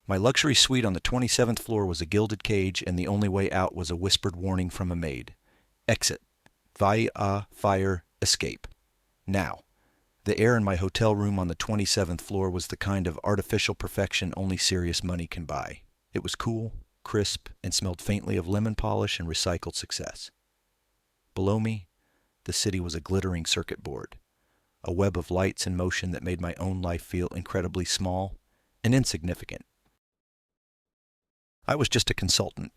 My luxury suite on the 27th floor was a gilded cage, and the only way out was a whispered warning from a maid. Exit. Via fire escape. Now. The air in my hotel room on the 27th floor was the kind of artificial perfection only serious money can buy. It was cool, crisp, and smelled faintly of lemon polish and recycled success. Below me, the city was a glittering circuit board, a web of lights and motion that made my own life feel incredibly small and insignificant. I was just a consultant,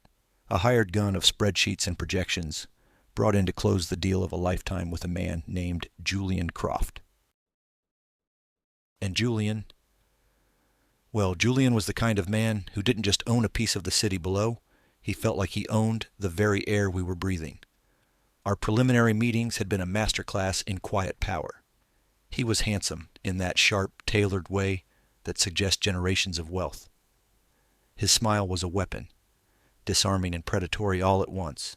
a hired gun of spreadsheets and projections, brought in to close the deal of a lifetime with a man named Julian Croft. And Julian was the kind of man who didn't just own a piece of the city below, he felt like he owned the very air we were breathing. Our preliminary meetings had been a masterclass in quiet power. He was handsome in that sharp, tailored way that suggests generations of wealth. His smile was a weapon, disarming and predatory all at once.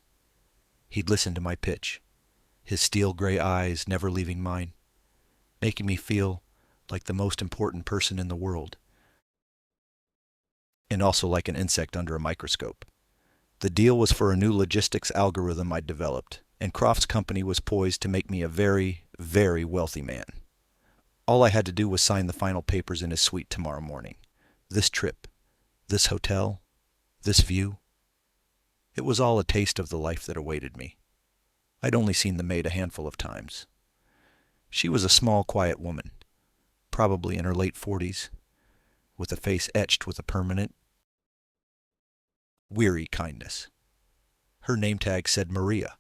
He'd listen to my pitch, his steel gray eyes never leaving mine, making me feel like the most important person in the world, and also like an insect under a microscope. The deal was for a new logistics algorithm I'd developed, and Croft's company was poised to make me a very, very wealthy man. All I had to do was sign the final papers in his suite tomorrow morning. This trip, this hotel, this view, it was all a taste of the life that awaited me. I'd only seen the maid a handful of times. She was a small, quiet woman, probably in her late 40s, with a face etched with a permanent, weary kindness. Her name tag said Maria.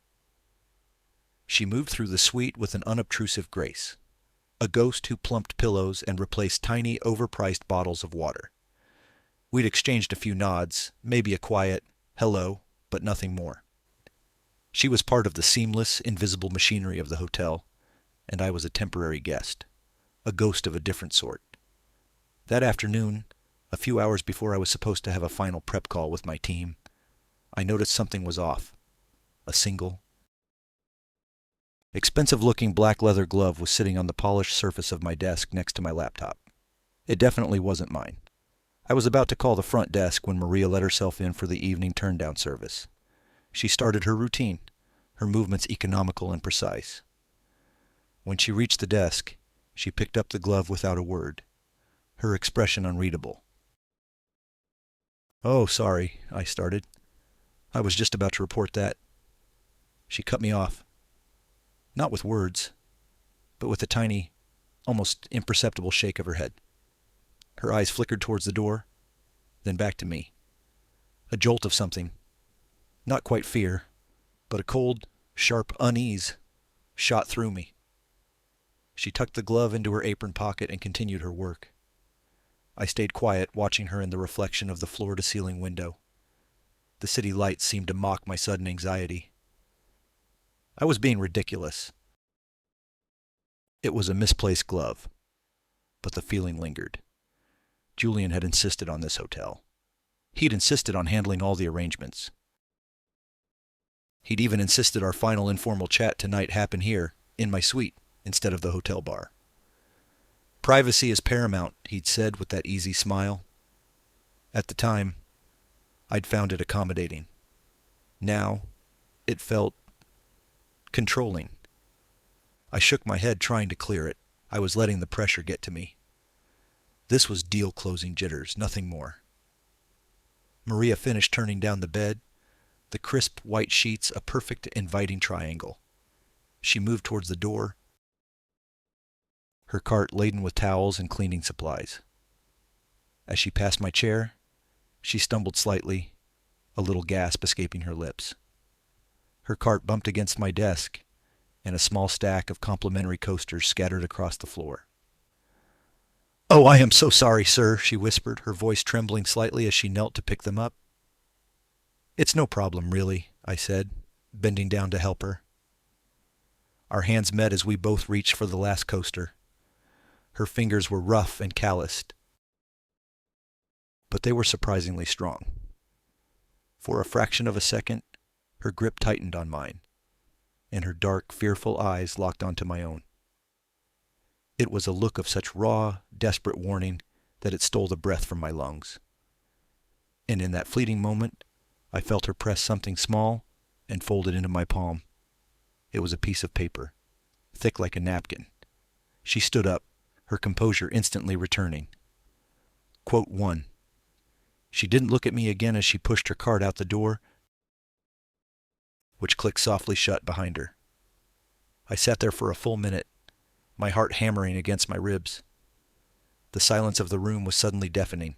She moved through the suite with an unobtrusive grace, a ghost who plumped pillows and replaced tiny, overpriced bottles of water. We'd exchanged a few nods, maybe a quiet hello, but nothing more. She was part of the seamless, invisible machinery of the hotel, and I was a temporary guest, a ghost of a different sort. That afternoon, a few hours before I was supposed to have a final prep call with my team, I noticed something was off. A single, expensive-looking black leather glove was sitting on the polished surface of my desk next to my laptop. It definitely wasn't mine. I was about to call the front desk when Maria let herself in for the evening turn-down service. She started her routine, her movements economical and precise. When she reached the desk, she picked up the glove without a word, her expression unreadable. "Oh, sorry," I started. "I was just about to report that." She cut me off. Not with words, but with a tiny, almost imperceptible shake of her head. Her eyes flickered towards the door, then back to me. A jolt of something, not quite fear, but a cold, sharp unease, shot through me. She tucked the glove into her apron pocket and continued her work. I stayed quiet, watching her in the reflection of the floor-to-ceiling window. The city lights seemed to mock my sudden anxiety. I was being ridiculous. It was a misplaced glove, but the feeling lingered. Julian had insisted on this hotel. He'd insisted on handling all the arrangements. He'd even insisted our final informal chat tonight happen here, in my suite, instead of the hotel bar. "Privacy is paramount," he'd said with that easy smile. At the time, I'd found it accommodating. Now, it felt controlling. I shook my head, trying to clear it. I was letting the pressure get to me. This was deal-closing jitters, nothing more. Maria finished turning down the bed, the crisp white sheets a perfect inviting triangle. She moved towards the door, her cart laden with towels and cleaning supplies. As she passed my chair, she stumbled slightly, a little gasp escaping her lips. Her cart bumped against my desk, and a small stack of complimentary coasters scattered across the floor. "Oh, I am so sorry, sir," she whispered, her voice trembling slightly as she knelt to pick them up. "It's no problem, really," I said, bending down to help her. Our hands met as we both reached for the last coaster. Her fingers were rough and calloused, but they were surprisingly strong. For a fraction of a second, her grip tightened on mine, and her dark, fearful eyes locked onto my own. It was a look of such raw, desperate warning that it stole the breath from my lungs. and in that fleeting moment, I felt her press something small and fold it into my palm. It was a piece of paper, thick like a napkin. She stood up, her composure instantly returning. Quote 1. She didn't look at me again as she pushed her cart out the door, which clicked softly shut behind her. I sat there for a full minute, my heart hammering against my ribs. The silence of the room was suddenly deafening.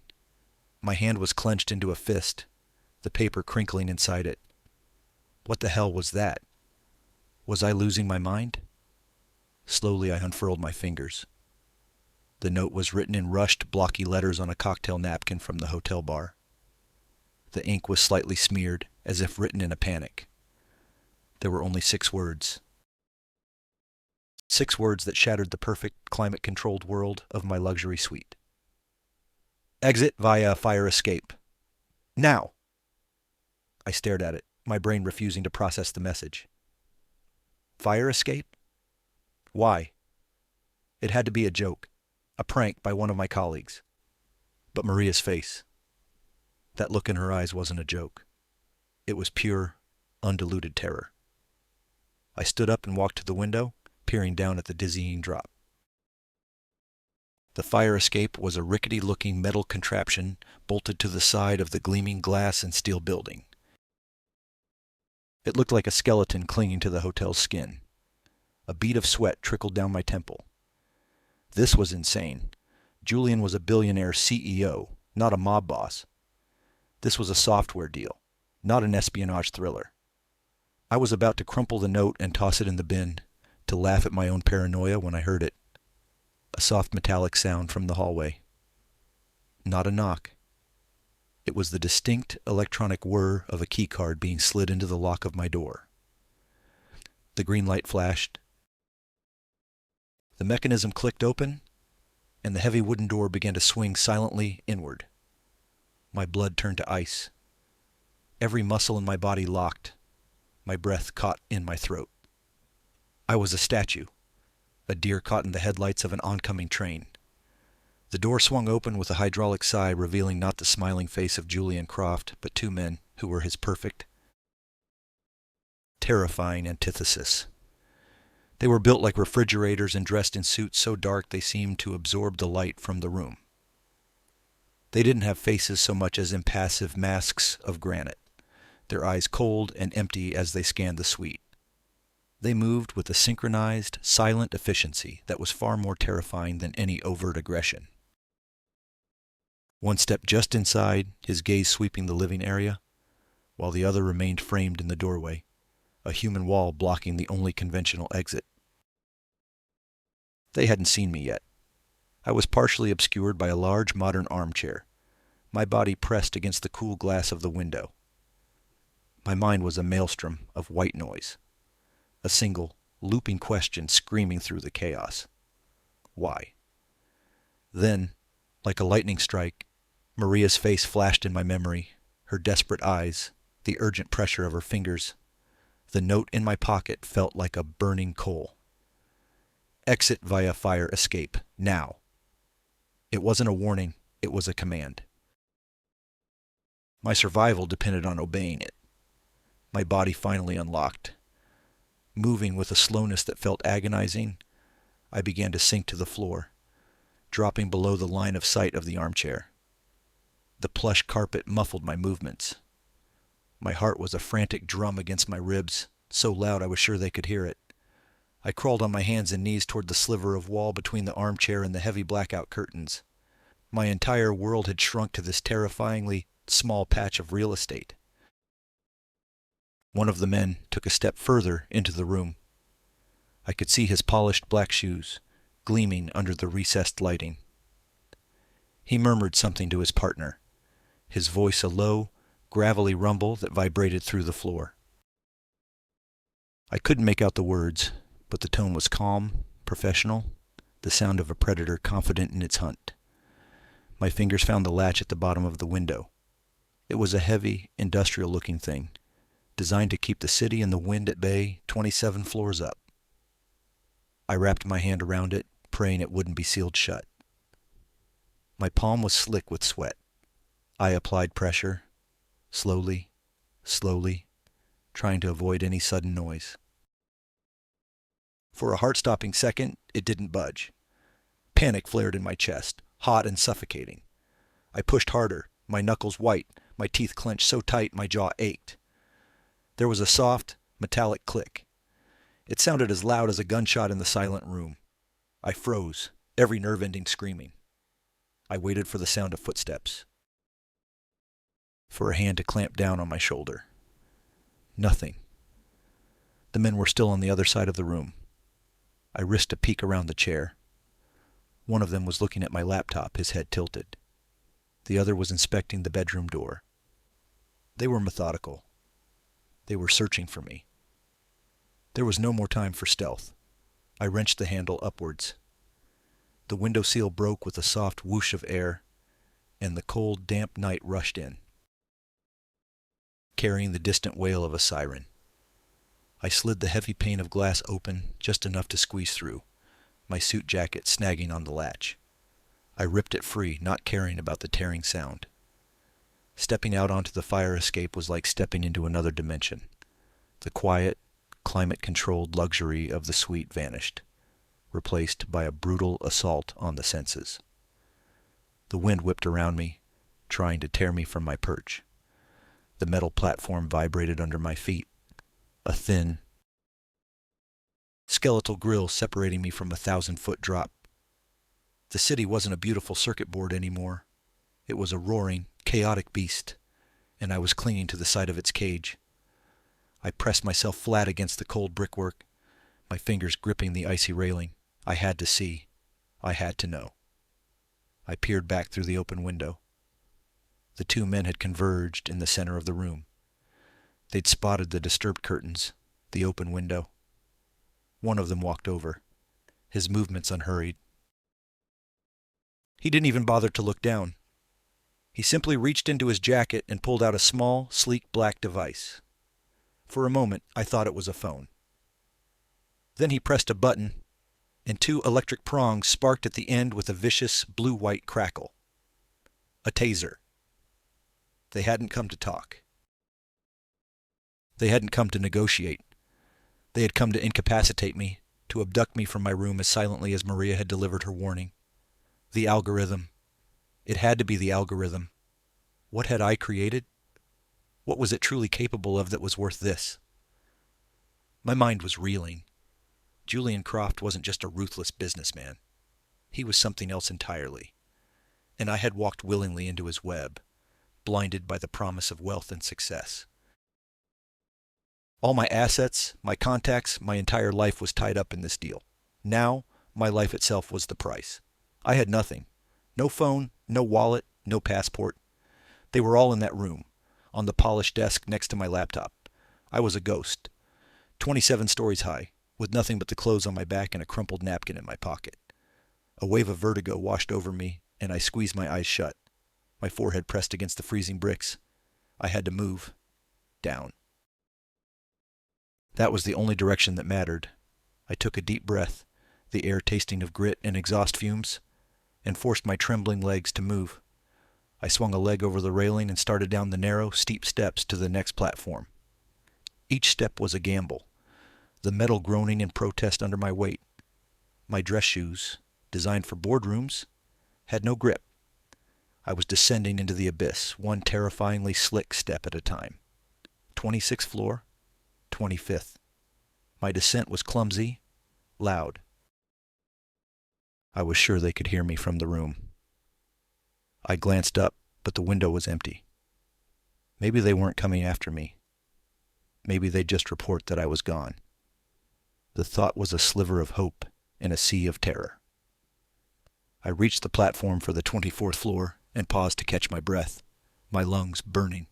My hand was clenched into a fist, the paper crinkling inside it. What the hell was that? Was I losing my mind? Slowly I unfurled my fingers. The note was written in rushed, blocky letters on a cocktail napkin from the hotel bar. The ink was slightly smeared, as if written in a panic. There were only 6 words. 6 words that shattered the perfect, climate-controlled world of my luxury suite. Exit via fire escape. Now! I stared at it, my brain refusing to process the message. Fire escape? Why? It had to be a joke, a prank by one of my colleagues. But Maria's face, that look in her eyes wasn't a joke. It was pure, undiluted terror. I stood up and walked to the window, peering down at the dizzying drop. The fire escape was a rickety-looking metal contraption bolted to the side of the gleaming glass and steel building. It looked like a skeleton clinging to the hotel's skin. A bead of sweat trickled down my temple. This was insane. Julian was a billionaire CEO, not a mob boss. This was a software deal, not an espionage thriller. I was about to crumple the note and toss it in the bin, to laugh at my own paranoia when I heard it. A soft metallic sound from the hallway. Not a knock. It was the distinct electronic whir of a keycard being slid into the lock of my door. The green light flashed. The mechanism clicked open, and the heavy wooden door began to swing silently inward. My blood turned to ice. Every muscle in my body locked. My breath caught in my throat. I was a statue, a deer caught in the headlights of an oncoming train. The door swung open with a hydraulic sigh, revealing not the smiling face of Julian Croft, but 2 men who were his perfect, terrifying antithesis. They were built like refrigerators and dressed in suits so dark they seemed to absorb the light from the room. They didn't have faces so much as impassive masks of granite, their eyes cold and empty as they scanned the suite. They moved with a synchronized, silent efficiency that was far more terrifying than any overt aggression. One stepped just inside, his gaze sweeping the living area, while the other remained framed in the doorway, a human wall blocking the only conventional exit. They hadn't seen me yet. I was partially obscured by a large modern armchair, my body pressed against the cool glass of the window. My mind was a maelstrom of white noise, a single, looping question screaming through the chaos. Why? Then, like a lightning strike, Maria's face flashed in my memory, her desperate eyes, the urgent pressure of her fingers. The note in my pocket felt like a burning coal. Exit via fire escape, now. It wasn't a warning, it was a command. My survival depended on obeying it. My body finally unlocked. Moving with a slowness that felt agonizing, I began to sink to the floor, dropping below the line of sight of the armchair. The plush carpet muffled my movements. My heart was a frantic drum against my ribs, so loud I was sure they could hear it. I crawled on my hands and knees toward the sliver of wall between the armchair and the heavy blackout curtains. My entire world had shrunk to this terrifyingly small patch of real estate. One of the men took a step further into the room. I could see his polished black shoes, gleaming under the recessed lighting. He murmured something to his partner, his voice a low, gravelly rumble that vibrated through the floor. I couldn't make out the words, but the tone was calm, professional, the sound of a predator confident in its hunt. My fingers found the latch at the bottom of the window. It was a heavy, industrial-looking thing, designed to keep the city and the wind at bay 27 floors up. I wrapped my hand around it, praying it wouldn't be sealed shut. My palm was slick with sweat. I applied pressure, slowly, slowly, trying to avoid any sudden noise. For a heart-stopping second, it didn't budge. Panic flared in my chest, hot and suffocating. I pushed harder, my knuckles white, my teeth clenched so tight my jaw ached. There was a soft, metallic click. It sounded as loud as a gunshot in the silent room. I froze, every nerve ending screaming. I waited for the sound of footsteps, for a hand to clamp down on my shoulder. Nothing. The men were still on the other side of the room. I risked a peek around the chair. One of them was looking at my laptop, his head tilted. The other was inspecting the bedroom door. They were methodical. They were searching for me. There was no more time for stealth. I wrenched the handle upwards. The window seal broke with a soft whoosh of air, and the cold, damp night rushed in, carrying the distant wail of a siren. I slid the heavy pane of glass open just enough to squeeze through, my suit jacket snagging on the latch. I ripped it free, not caring about the tearing sound. Stepping out onto the fire escape was like stepping into another dimension. The quiet, climate-controlled luxury of the suite vanished, replaced by a brutal assault on the senses. The wind whipped around me, trying to tear me from my perch. The metal platform vibrated under my feet, a thin, skeletal grill separating me from a 1,000-foot drop. The city wasn't a beautiful circuit board anymore. It was a roaring, chaotic beast, and I was clinging to the side of its cage. I pressed myself flat against the cold brickwork, my fingers gripping the icy railing. I had to see. I had to know. I peered back through the open window. The two men had converged in the center of the room. They'd spotted the disturbed curtains, the open window. One of them walked over, his movements unhurried. He didn't even bother to look down. He simply reached into his jacket and pulled out a small, sleek black device. For a moment, I thought it was a phone. Then he pressed a button, and two electric prongs sparked at the end with a vicious blue-white crackle. A taser. They hadn't come to talk. They hadn't come to negotiate. They had come to incapacitate me, to abduct me from my room as silently as Maria had delivered her warning. The algorithm. It had to be the algorithm. What had I created? What was it truly capable of that was worth this? My mind was reeling. Julian Croft wasn't just a ruthless businessman. He was something else entirely. And I had walked willingly into his web, blinded by the promise of wealth and success. All my assets, my contacts, my entire life was tied up in this deal. Now, my life itself was the price. I had nothing. No phone, no wallet, no passport. They were all in that room, on the polished desk next to my laptop. I was a ghost, 27 stories high, with nothing but the clothes on my back and a crumpled napkin in my pocket. A wave of vertigo washed over me, and I squeezed my eyes shut, my forehead pressed against the freezing bricks. I had to move. Down. That was the only direction that mattered. I took a deep breath, the air tasting of grit and exhaust fumes, and forced my trembling legs to move. I swung a leg over the railing and started down the narrow, steep steps to the next platform. Each step was a gamble, the metal groaning in protest under my weight. My dress shoes, designed for boardrooms, had no grip. I was descending into the abyss, one terrifyingly slick step at a time. 26th floor, 25th. My descent was clumsy, loud. I was sure they could hear me from the room. I glanced up, but the window was empty. Maybe they weren't coming after me. Maybe they'd just report that I was gone. The thought was a sliver of hope in a sea of terror. I reached the platform for the 24th floor and paused to catch my breath, my lungs burning.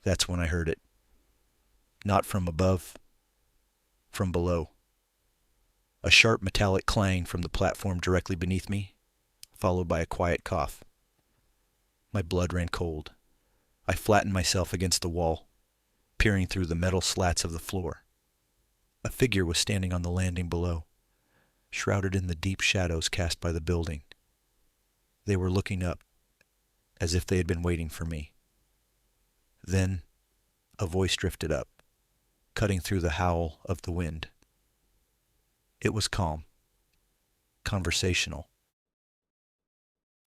That's when I heard it. Not from above, from below. A sharp metallic clang from the platform directly beneath me, followed by a quiet cough. My blood ran cold. I flattened myself against the wall, peering through the metal slats of the floor. A figure was standing on the landing below, shrouded in the deep shadows cast by the building. They were looking up, as if they had been waiting for me. Then a voice drifted up, cutting through the howl of the wind. It was calm, conversational,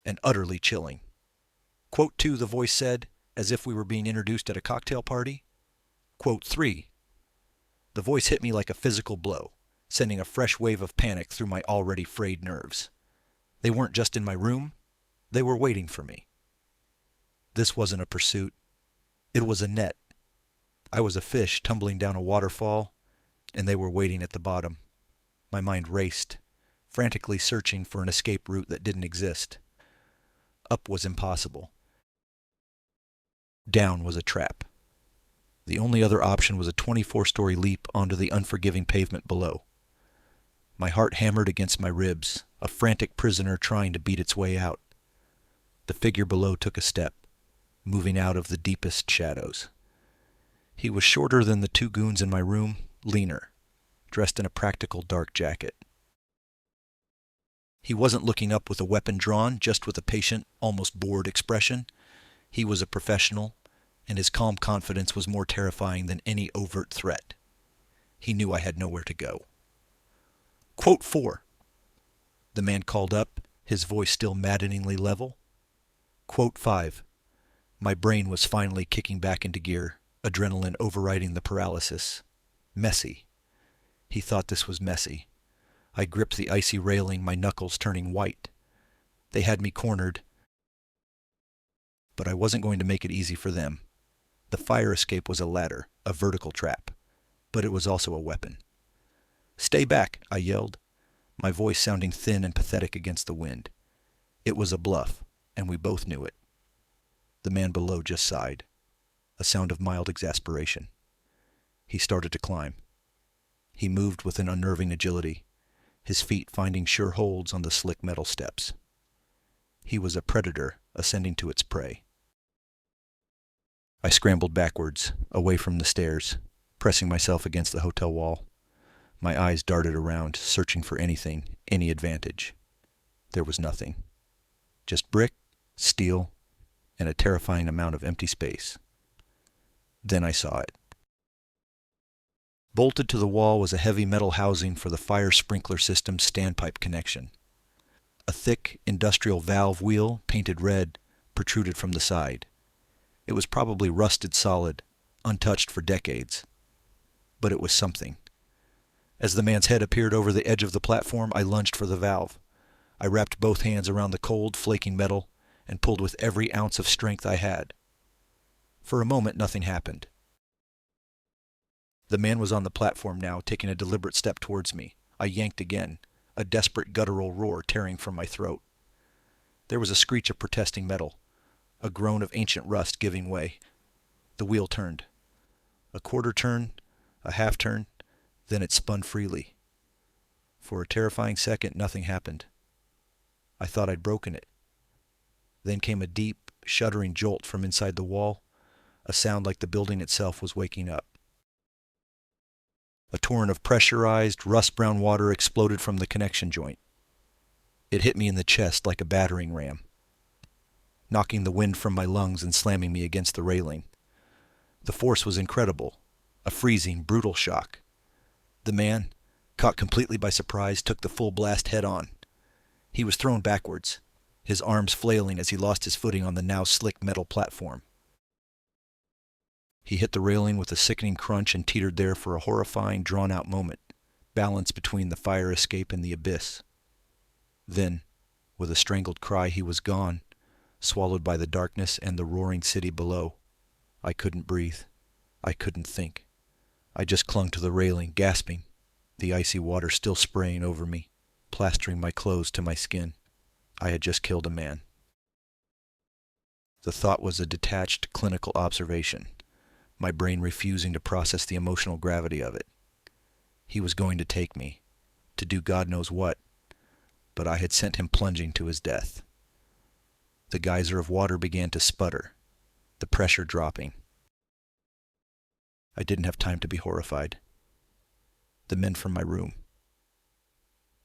and utterly chilling. Quote 2, the voice said, as if we were being introduced at a cocktail party. Quote 3, the voice hit me like a physical blow, sending a fresh wave of panic through my already frayed nerves. They weren't just in my room, they were waiting for me. This wasn't a pursuit. It was a net. I was a fish tumbling down a waterfall, and they were waiting at the bottom. My mind raced, frantically searching for an escape route that didn't exist. Up was impossible. Down was a trap. The only other option was a 24-story leap onto the unforgiving pavement below. My heart hammered against my ribs, a frantic prisoner trying to beat its way out. The figure below took a step, moving out of the deepest shadows. He was shorter than the two goons in my room, leaner, dressed in a practical dark jacket. He wasn't looking up with a weapon drawn, just with a patient, almost bored expression. He was a professional, and his calm confidence was more terrifying than any overt threat. He knew I had nowhere to go. Quote 4. The man called up, his voice still maddeningly level. Quote 5. My brain was finally kicking back into gear, adrenaline overriding the paralysis. Messy. He thought this was messy. I gripped the icy railing, my knuckles turning white. They had me cornered, but I wasn't going to make it easy for them. The fire escape was a ladder, a vertical trap, but it was also a weapon. "Stay back," I yelled, my voice sounding thin and pathetic against the wind. It was a bluff, and we both knew it. The man below just sighed, a sound of mild exasperation. He started to climb. He moved with an unnerving agility, his feet finding sure holds on the slick metal steps. He was a predator ascending to its prey. I scrambled backwards, away from the stairs, pressing myself against the hotel wall. My eyes darted around, searching for anything, any advantage. There was nothing. Just brick, steel, and a terrifying amount of empty space. Then I saw it. Bolted to the wall was a heavy metal housing for the fire sprinkler system's standpipe connection. A thick, industrial valve wheel, painted red, protruded from the side. It was probably rusted solid, untouched for decades. But it was something. As the man's head appeared over the edge of the platform, I lunged for the valve. I wrapped both hands around the cold, flaking metal and pulled with every ounce of strength I had. For a moment, nothing happened. The man was on the platform now, taking a deliberate step towards me. I yanked again, a desperate guttural roar tearing from my throat. There was a screech of protesting metal, a groan of ancient rust giving way. The wheel turned. A quarter turn, a half turn, then it spun freely. For a terrifying second, nothing happened. I thought I'd broken it. Then came a deep, shuddering jolt from inside the wall, a sound like the building itself was waking up. A torrent of pressurized, rust-brown water exploded from the connection joint. It hit me in the chest like a battering ram, knocking the wind from my lungs and slamming me against the railing. The force was incredible, a freezing, brutal shock. The man, caught completely by surprise, took the full blast head-on. He was thrown backwards, his arms flailing as he lost his footing on the now slick metal platform. He hit the railing with a sickening crunch and teetered there for a horrifying, drawn-out moment, balanced between the fire escape and the abyss. Then, with a strangled cry, he was gone, swallowed by the darkness and the roaring city below. I couldn't breathe. I couldn't think. I just clung to the railing, gasping, the icy water still spraying over me, plastering my clothes to my skin. I had just killed a man. The thought was a detached, clinical observation, my brain refusing to process the emotional gravity of it. He was going to take me, to do God knows what, but I had sent him plunging to his death. The geyser of water began to sputter, the pressure dropping. I didn't have time to be horrified. The men from my room.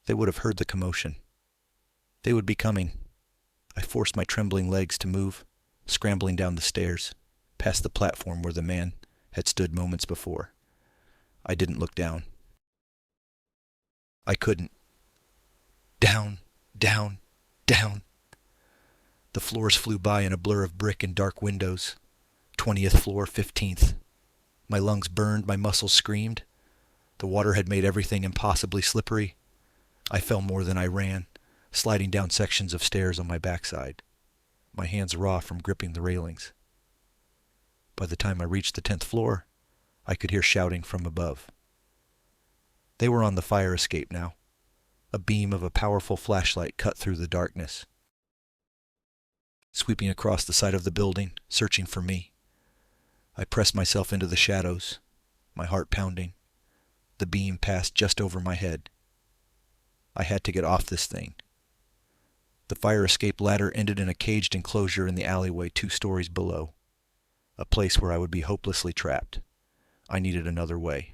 They would have heard the commotion. They would be coming. I forced my trembling legs to move, scrambling down the stairs, past the platform where the man had stood moments before. I didn't look down. I couldn't. Down, down, down. The floors flew by in a blur of brick and dark windows. 20th floor, 15th. My lungs burned, my muscles screamed. The water had made everything impossibly slippery. I fell more than I ran, sliding down sections of stairs on my backside, my hands raw from gripping the railings. By the time I reached the 10th floor, I could hear shouting from above. They were on the fire escape now. A beam of a powerful flashlight cut through the darkness, sweeping across the side of the building, searching for me. I pressed myself into the shadows, my heart pounding. The beam passed just over my head. I had to get off this thing. The fire escape ladder ended in a caged enclosure in the alleyway 2 stories below, a place where I would be hopelessly trapped. I needed another way.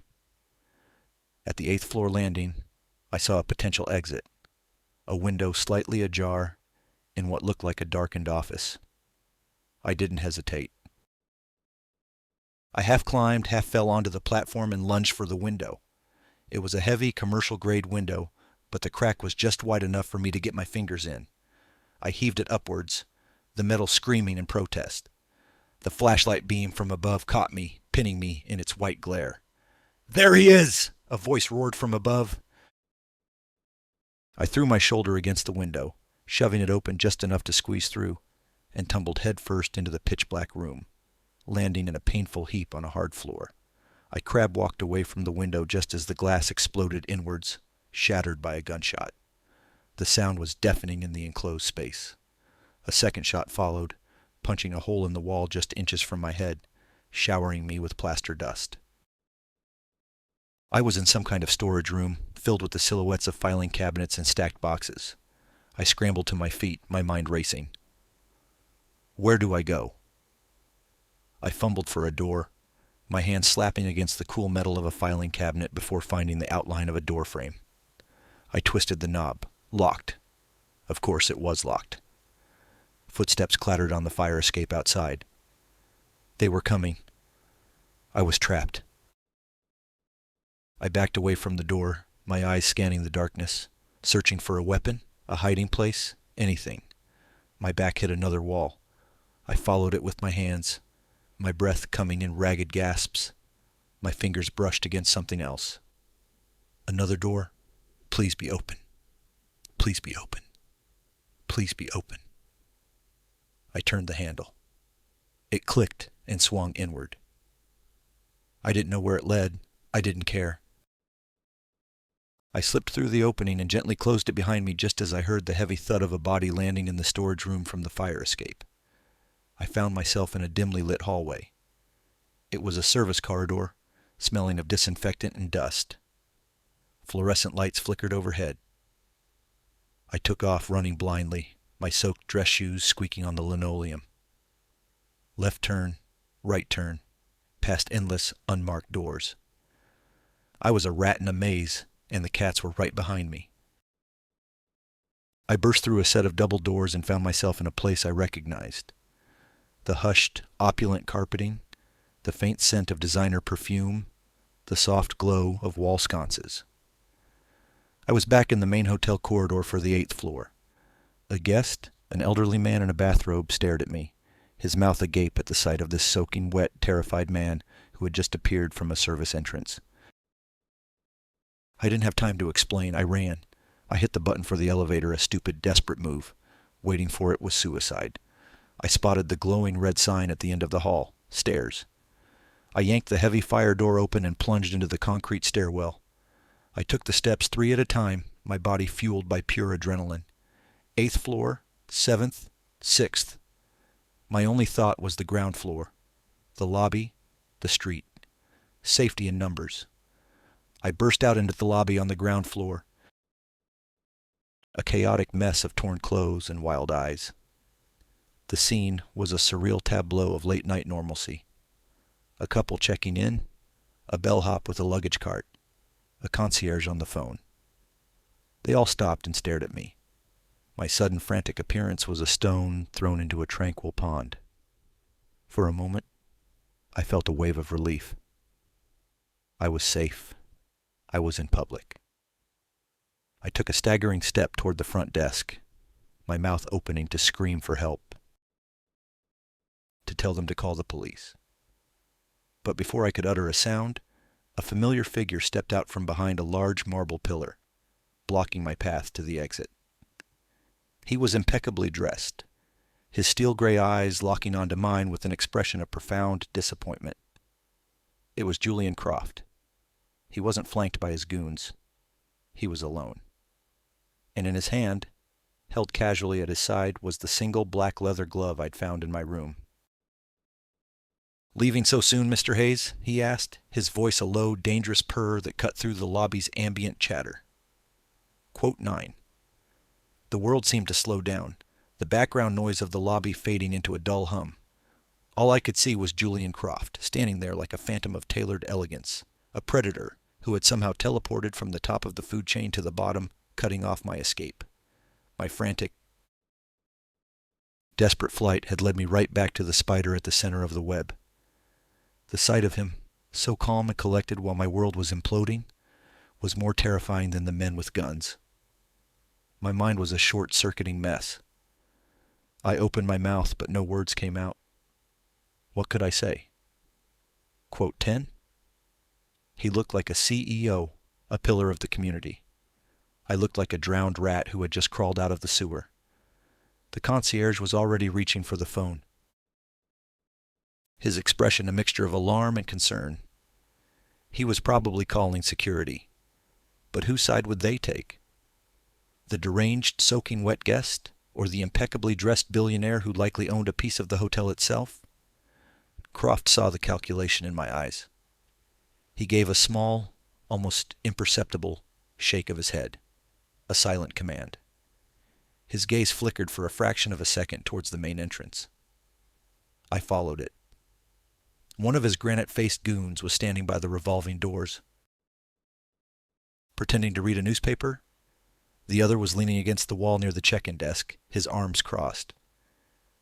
At the 8th floor landing, I saw a potential exit, a window slightly ajar in what looked like a darkened office. I didn't hesitate. I half climbed, half fell onto the platform and lunged for the window. It was a heavy commercial-grade window, but the crack was just wide enough for me to get my fingers in. I heaved it upwards, the metal screaming in protest. The flashlight beam from above caught me, pinning me in its white glare. "There he is!" a voice roared from above. I threw my shoulder against the window, shoving it open just enough to squeeze through, and tumbled headfirst into the pitch-black room, landing in a painful heap on a hard floor. I crab-walked away from the window just as the glass exploded inwards, shattered by a gunshot. The sound was deafening in the enclosed space. A second shot followed, punching a hole in the wall just inches from my head, showering me with plaster dust. I was in some kind of storage room, filled with the silhouettes of filing cabinets and stacked boxes. I scrambled to my feet, my mind racing. Where do I go? I fumbled for a door, my hand slapping against the cool metal of a filing cabinet before finding the outline of a door frame. I twisted the knob. Locked. Of course it was locked. Footsteps clattered on the fire escape outside. They were coming. I was trapped. I backed away from the door, my eyes scanning the darkness, searching for a weapon, a hiding place, anything. My back hit another wall. I followed it with my hands, my breath coming in ragged gasps. My fingers brushed against something else. Another door. Please be open. Please be open. Please be open. I turned the handle. It clicked and swung inward. I didn't know where it led. I didn't care. I slipped through the opening and gently closed it behind me just as I heard the heavy thud of a body landing in the storage room from the fire escape. I found myself in a dimly lit hallway. It was a service corridor, smelling of disinfectant and dust. Fluorescent lights flickered overhead. I took off running blindly, my soaked dress shoes squeaking on the linoleum. Left turn, right turn, past endless, unmarked doors. I was a rat in a maze, and the cats were right behind me. I burst through a set of double doors and found myself in a place I recognized. The hushed, opulent carpeting, the faint scent of designer perfume, the soft glow of wall sconces. I was back in the main hotel corridor for the 8th floor. A guest, an elderly man in a bathrobe, stared at me, his mouth agape at the sight of this soaking wet, terrified man who had just appeared from a service entrance. I didn't have time to explain. I ran. I hit the button for the elevator, a stupid, desperate move. Waiting for it was suicide. I spotted the glowing red sign at the end of the hall. Stairs. I yanked the heavy fire door open and plunged into the concrete stairwell. I took the steps 3 at a time, my body fueled by pure adrenaline. 8th floor, 7th, 6th. My only thought was the ground floor, the lobby, the street. Safety in numbers. I burst out into the lobby on the ground floor, a chaotic mess of torn clothes and wild eyes. The scene was a surreal tableau of late-night normalcy. A couple checking in, a bellhop with a luggage cart, a concierge on the phone. They all stopped and stared at me. My sudden frantic appearance was a stone thrown into a tranquil pond. For a moment, I felt a wave of relief. I was safe. I was in public. I took a staggering step toward the front desk, my mouth opening to scream for help, to tell them to call the police. But before I could utter a sound, a familiar figure stepped out from behind a large marble pillar, blocking my path to the exit. He was impeccably dressed, his steel-gray eyes locking onto mine with an expression of profound disappointment. It was Julian Croft. He wasn't flanked by his goons. He was alone. And in his hand, held casually at his side, was the single black leather glove I'd found in my room. "Leaving so soon, Mr. Hayes?" he asked, his voice a low, dangerous purr that cut through the lobby's ambient chatter. Quote 9. The world seemed to slow down, the background noise of the lobby fading into a dull hum. All I could see was Julian Croft, standing there like a phantom of tailored elegance, a predator who had somehow teleported from the top of the food chain to the bottom, cutting off my escape. My frantic, desperate flight had led me right back to the spider at the center of the web. The sight of him, so calm and collected while my world was imploding, was more terrifying than the men with guns. My mind was a short-circuiting mess. I opened my mouth, but no words came out. What could I say? Quote 10? He looked like a CEO, a pillar of the community. I looked like a drowned rat who had just crawled out of the sewer. The concierge was already reaching for the phone, his expression a mixture of alarm and concern. He was probably calling security. But whose side would they take? The deranged, soaking wet guest, or the impeccably dressed billionaire who likely owned a piece of the hotel itself? Croft saw the calculation in my eyes. He gave a small, almost imperceptible shake of his head, a silent command. His gaze flickered for a fraction of a second towards the main entrance. I followed it. One of his granite-faced goons was standing by the revolving doors, pretending to read a newspaper. The other was leaning against the wall near the check-in desk, his arms crossed.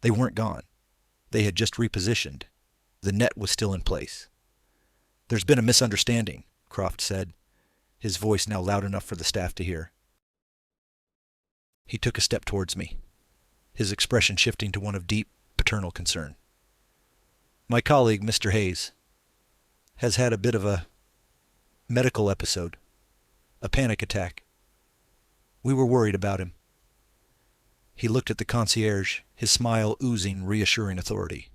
They weren't gone. They had just repositioned. The net was still in place. "There's been a misunderstanding," Croft said, his voice now loud enough for the staff to hear. He took a step towards me, his expression shifting to one of deep, paternal concern. "My colleague, Mr. Hayes, has had a bit of a medical episode, a panic attack. We were worried about him." He looked at the concierge, his smile oozing reassuring authority.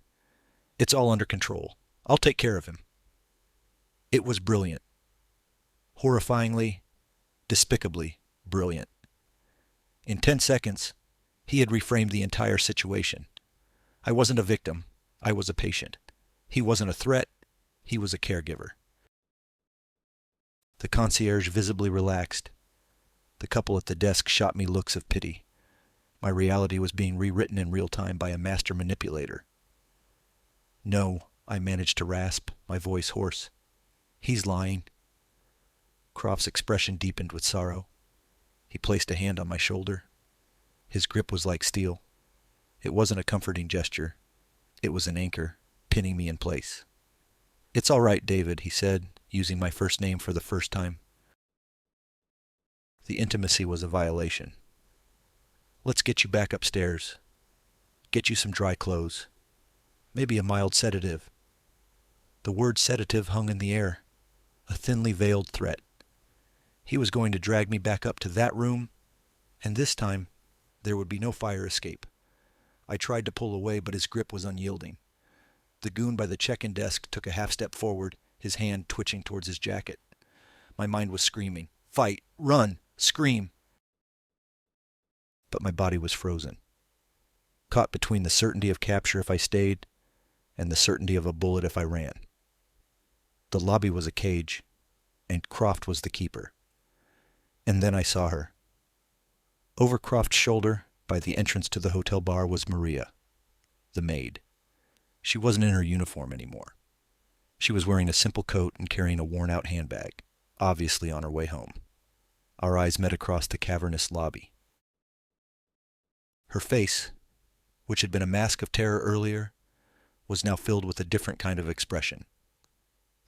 "It's all under control. I'll take care of him." It was brilliant. Horrifyingly, despicably brilliant. In 10 seconds, he had reframed the entire situation. I wasn't a victim. I was a patient. He wasn't a threat. He was a caregiver. The concierge visibly relaxed. The couple at the desk shot me looks of pity. My reality was being rewritten in real time by a master manipulator. "No," I managed to rasp, my voice hoarse. "He's lying." Croft's expression deepened with sorrow. He placed a hand on my shoulder. His grip was like steel. It wasn't a comforting gesture. It was an anchor, pinning me in place. "It's all right, David," he said, using my first name for the first time. The intimacy was a violation. "Let's get you back upstairs. Get you some dry clothes. Maybe a mild sedative." The word sedative hung in the air, a thinly veiled threat. He was going to drag me back up to that room, and this time there would be no fire escape. I tried to pull away, but his grip was unyielding. The goon by the check-in desk took a half-step forward, his hand twitching towards his jacket. My mind was screaming, "Fight! Run! Scream!" But my body was frozen, caught between the certainty of capture if I stayed and the certainty of a bullet if I ran. The lobby was a cage, and Croft was the keeper. And then I saw her. Over Croft's shoulder, by the entrance to the hotel bar, was Maria, the maid. She wasn't in her uniform anymore. She was wearing a simple coat and carrying a worn-out handbag, obviously on her way home. Our eyes met across the cavernous lobby. Her face, which had been a mask of terror earlier, was now filled with a different kind of expression.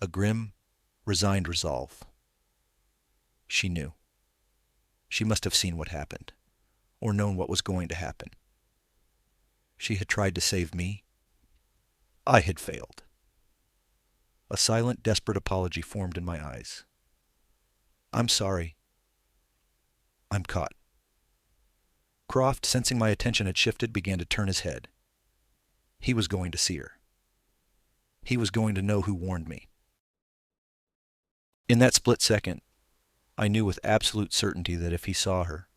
A grim, resigned resolve. She knew. She must have seen what happened, or known what was going to happen. She had tried to save me. I had failed. A silent, desperate apology formed in my eyes. I'm sorry. I'm caught. Croft, sensing my attention had shifted, began to turn his head. He was going to see her. He was going to know who warned me. In that split second, I knew with absolute certainty that if he saw her,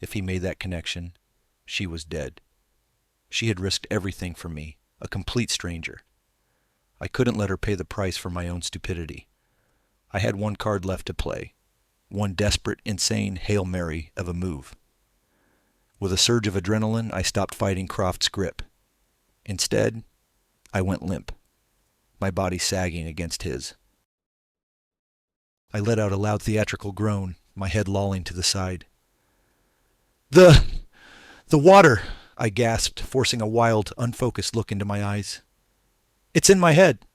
if he made that connection, she was dead. She had risked everything for me, a complete stranger. I couldn't let her pay the price for my own stupidity. I had one card left to play, one desperate, insane Hail Mary of a move. With a surge of adrenaline, I stopped fighting Croft's grip. Instead, I went limp, my body sagging against his. I let out a loud theatrical groan, my head lolling to the side. The water, I gasped, forcing a wild, unfocused look into my eyes. It's in my head.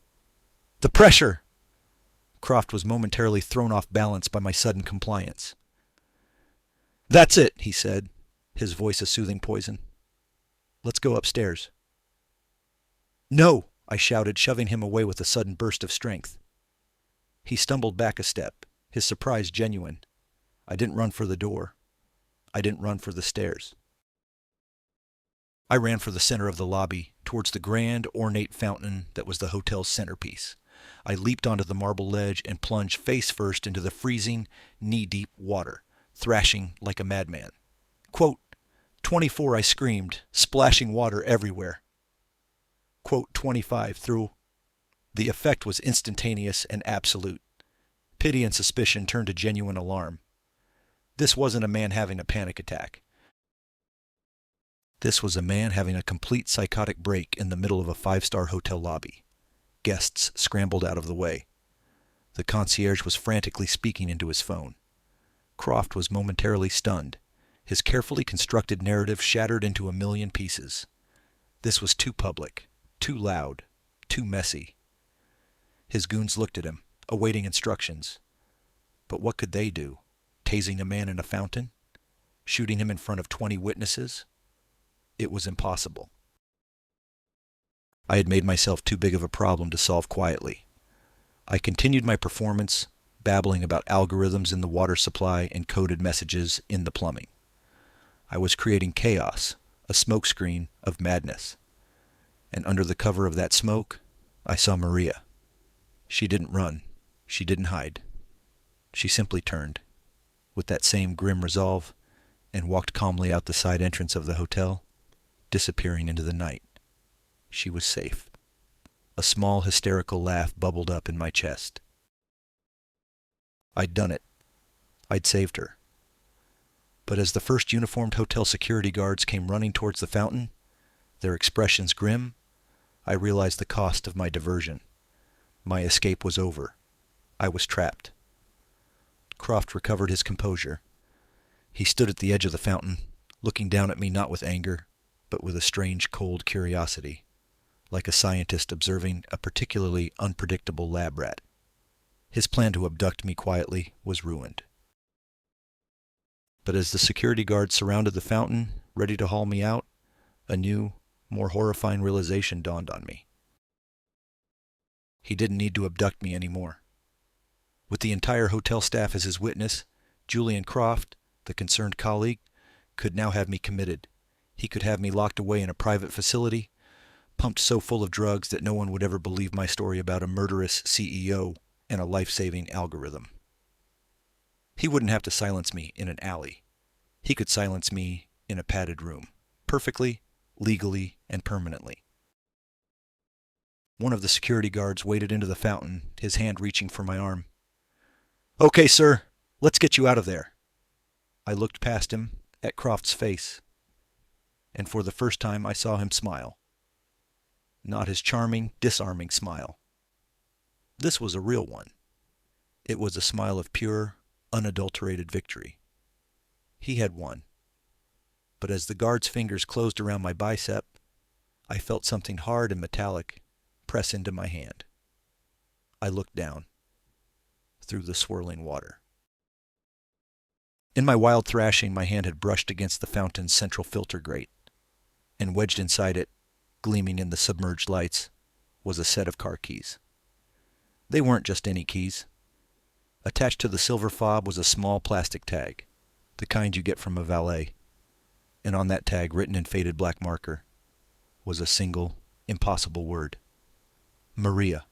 The pressure. Croft was momentarily thrown off balance by my sudden compliance. That's it, he said, his voice a soothing poison. Let's go upstairs. No, I shouted, shoving him away with a sudden burst of strength. He stumbled back a step, his surprise genuine. I didn't run for the door. I didn't run for the stairs. I ran for the center of the lobby, towards the grand, ornate fountain that was the hotel's centerpiece. I leaped onto the marble ledge and plunged face first into the freezing, knee-deep water, thrashing like a madman. Quote, 24, I screamed, splashing water everywhere. Quote, 25 through. The effect was instantaneous and absolute. Pity and suspicion turned to genuine alarm. This wasn't a man having a panic attack. This was a man having a complete psychotic break in the middle of a five-star hotel lobby. Guests scrambled out of the way. The concierge was frantically speaking into his phone. Croft was momentarily stunned, his carefully constructed narrative shattered into a million pieces. This was too public, too loud, too messy. His goons looked at him, awaiting instructions. But what could they do? Tasing a man in a fountain? Shooting him in front of 20 witnesses? It was impossible. I had made myself too big of a problem to solve quietly. I continued my performance, babbling about algorithms in the water supply and coded messages in the plumbing. I was creating chaos, a smokescreen of madness. And under the cover of that smoke, I saw Maria. She didn't run. She didn't hide. She simply turned, with that same grim resolve, and walked calmly out the side entrance of the hotel, disappearing into the night. She was safe. A small hysterical laugh bubbled up in my chest. I'd done it. I'd saved her. But as the first uniformed hotel security guards came running towards the fountain, their expressions grim, I realized the cost of my diversion. My escape was over. I was trapped. Croft recovered his composure. He stood at the edge of the fountain, looking down at me not with anger, but with a strange cold curiosity, like a scientist observing a particularly unpredictable lab rat. His plan to abduct me quietly was ruined. But as the security guards surrounded the fountain, ready to haul me out, a new, more horrifying realization dawned on me. He didn't need to abduct me anymore. With the entire hotel staff as his witness, Julian Croft, the concerned colleague, could now have me committed. He could have me locked away in a private facility, pumped so full of drugs that no one would ever believe my story about a murderous CEO and a life-saving algorithm. He wouldn't have to silence me in an alley. He could silence me in a padded room, perfectly, legally, and permanently. One of the security guards waded into the fountain, his hand reaching for my arm. Okay, sir, let's get you out of there. I looked past him, at Croft's face, and for the first time I saw him smile. Not his charming, disarming smile. This was a real one. It was a smile of pure, unadulterated victory. He had won. But as the guard's fingers closed around my bicep, I felt something hard and metallic press into my hand. I looked down through the swirling water. In my wild thrashing, my hand had brushed against the fountain's central filter grate, and wedged inside it, gleaming in the submerged lights, was a set of car keys. They weren't just any keys. Attached to the silver fob was a small plastic tag, the kind you get from a valet, and on that tag, written in faded black marker, was a single, impossible word: Maria.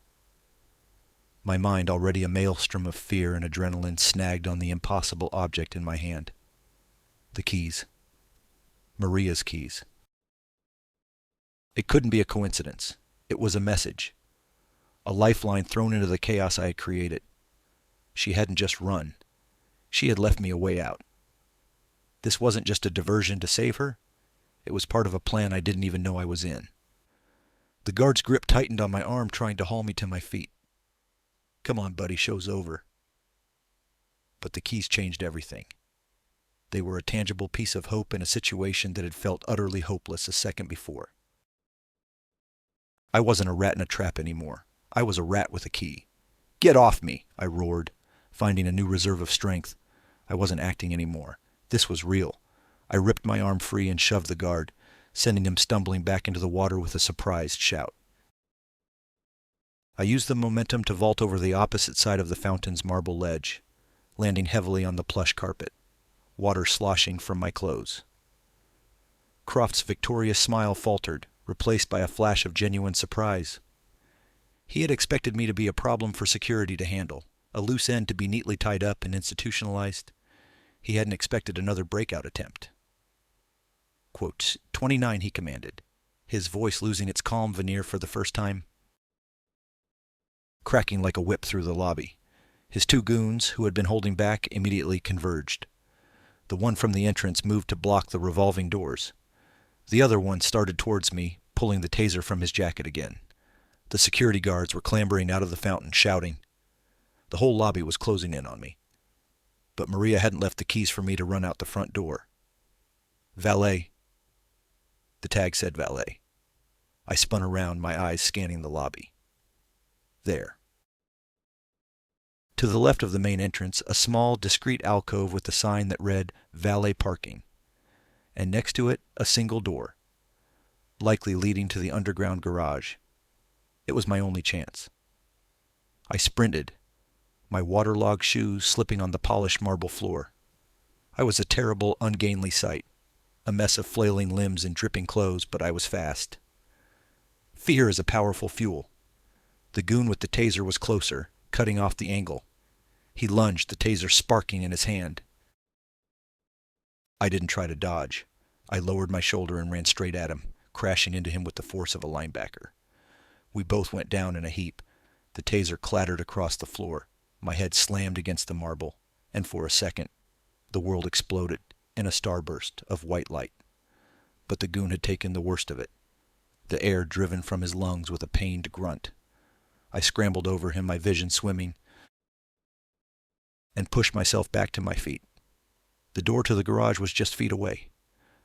My mind, already a maelstrom of fear and adrenaline, snagged on the impossible object in my hand. The keys. Maria's keys. It couldn't be a coincidence. It was a message. A lifeline thrown into the chaos I had created. She hadn't just run. She had left me a way out. This wasn't just a diversion to save her. It was part of a plan I didn't even know I was in. The guard's grip tightened on my arm, trying to haul me to my feet. Come on, buddy, show's over. But the keys changed everything. They were a tangible piece of hope in a situation that had felt utterly hopeless a second before. I wasn't a rat in a trap anymore. I was a rat with a key. Get off me, I roared, finding a new reserve of strength. I wasn't acting anymore. This was real. I ripped my arm free and shoved the guard, sending him stumbling back into the water with a surprised shout. I used the momentum to vault over the opposite side of the fountain's marble ledge, landing heavily on the plush carpet, water sloshing from my clothes. Croft's victorious smile faltered, replaced by a flash of genuine surprise. He had expected me to be a problem for security to handle, a loose end to be neatly tied up and institutionalized. He hadn't expected another breakout attempt. Quote, 29, he commanded, his voice losing its calm veneer for the first time. Cracking like a whip through the lobby. His two goons, who had been holding back, immediately converged. The one from the entrance moved to block the revolving doors. The other one started towards me, pulling the taser from his jacket again. The security guards were clambering out of the fountain, shouting. The whole lobby was closing in on me. But Maria hadn't left the keys for me to run out the front door. Valet. The tag said valet. I spun around, my eyes scanning the lobby. There. To the left of the main entrance, a small, discreet alcove with a sign that read valet parking, and next to it, a single door, likely leading to the underground garage. It was my only chance. I sprinted, my waterlogged shoes slipping on the polished marble floor. I was a terrible, ungainly sight, a mess of flailing limbs and dripping clothes, but I was fast. Fear is a powerful fuel. The goon with the taser was closer, cutting off the angle. He lunged, the taser sparking in his hand. I didn't try to dodge. I lowered my shoulder and ran straight at him, crashing into him with the force of a linebacker. We both went down in a heap. The taser clattered across the floor. My head slammed against the marble, and for a second, the world exploded in a starburst of white light. But the goon had taken the worst of it, the air driven from his lungs with a pained grunt. I scrambled over him, my vision swimming, and pushed myself back to my feet. The door to the garage was just feet away.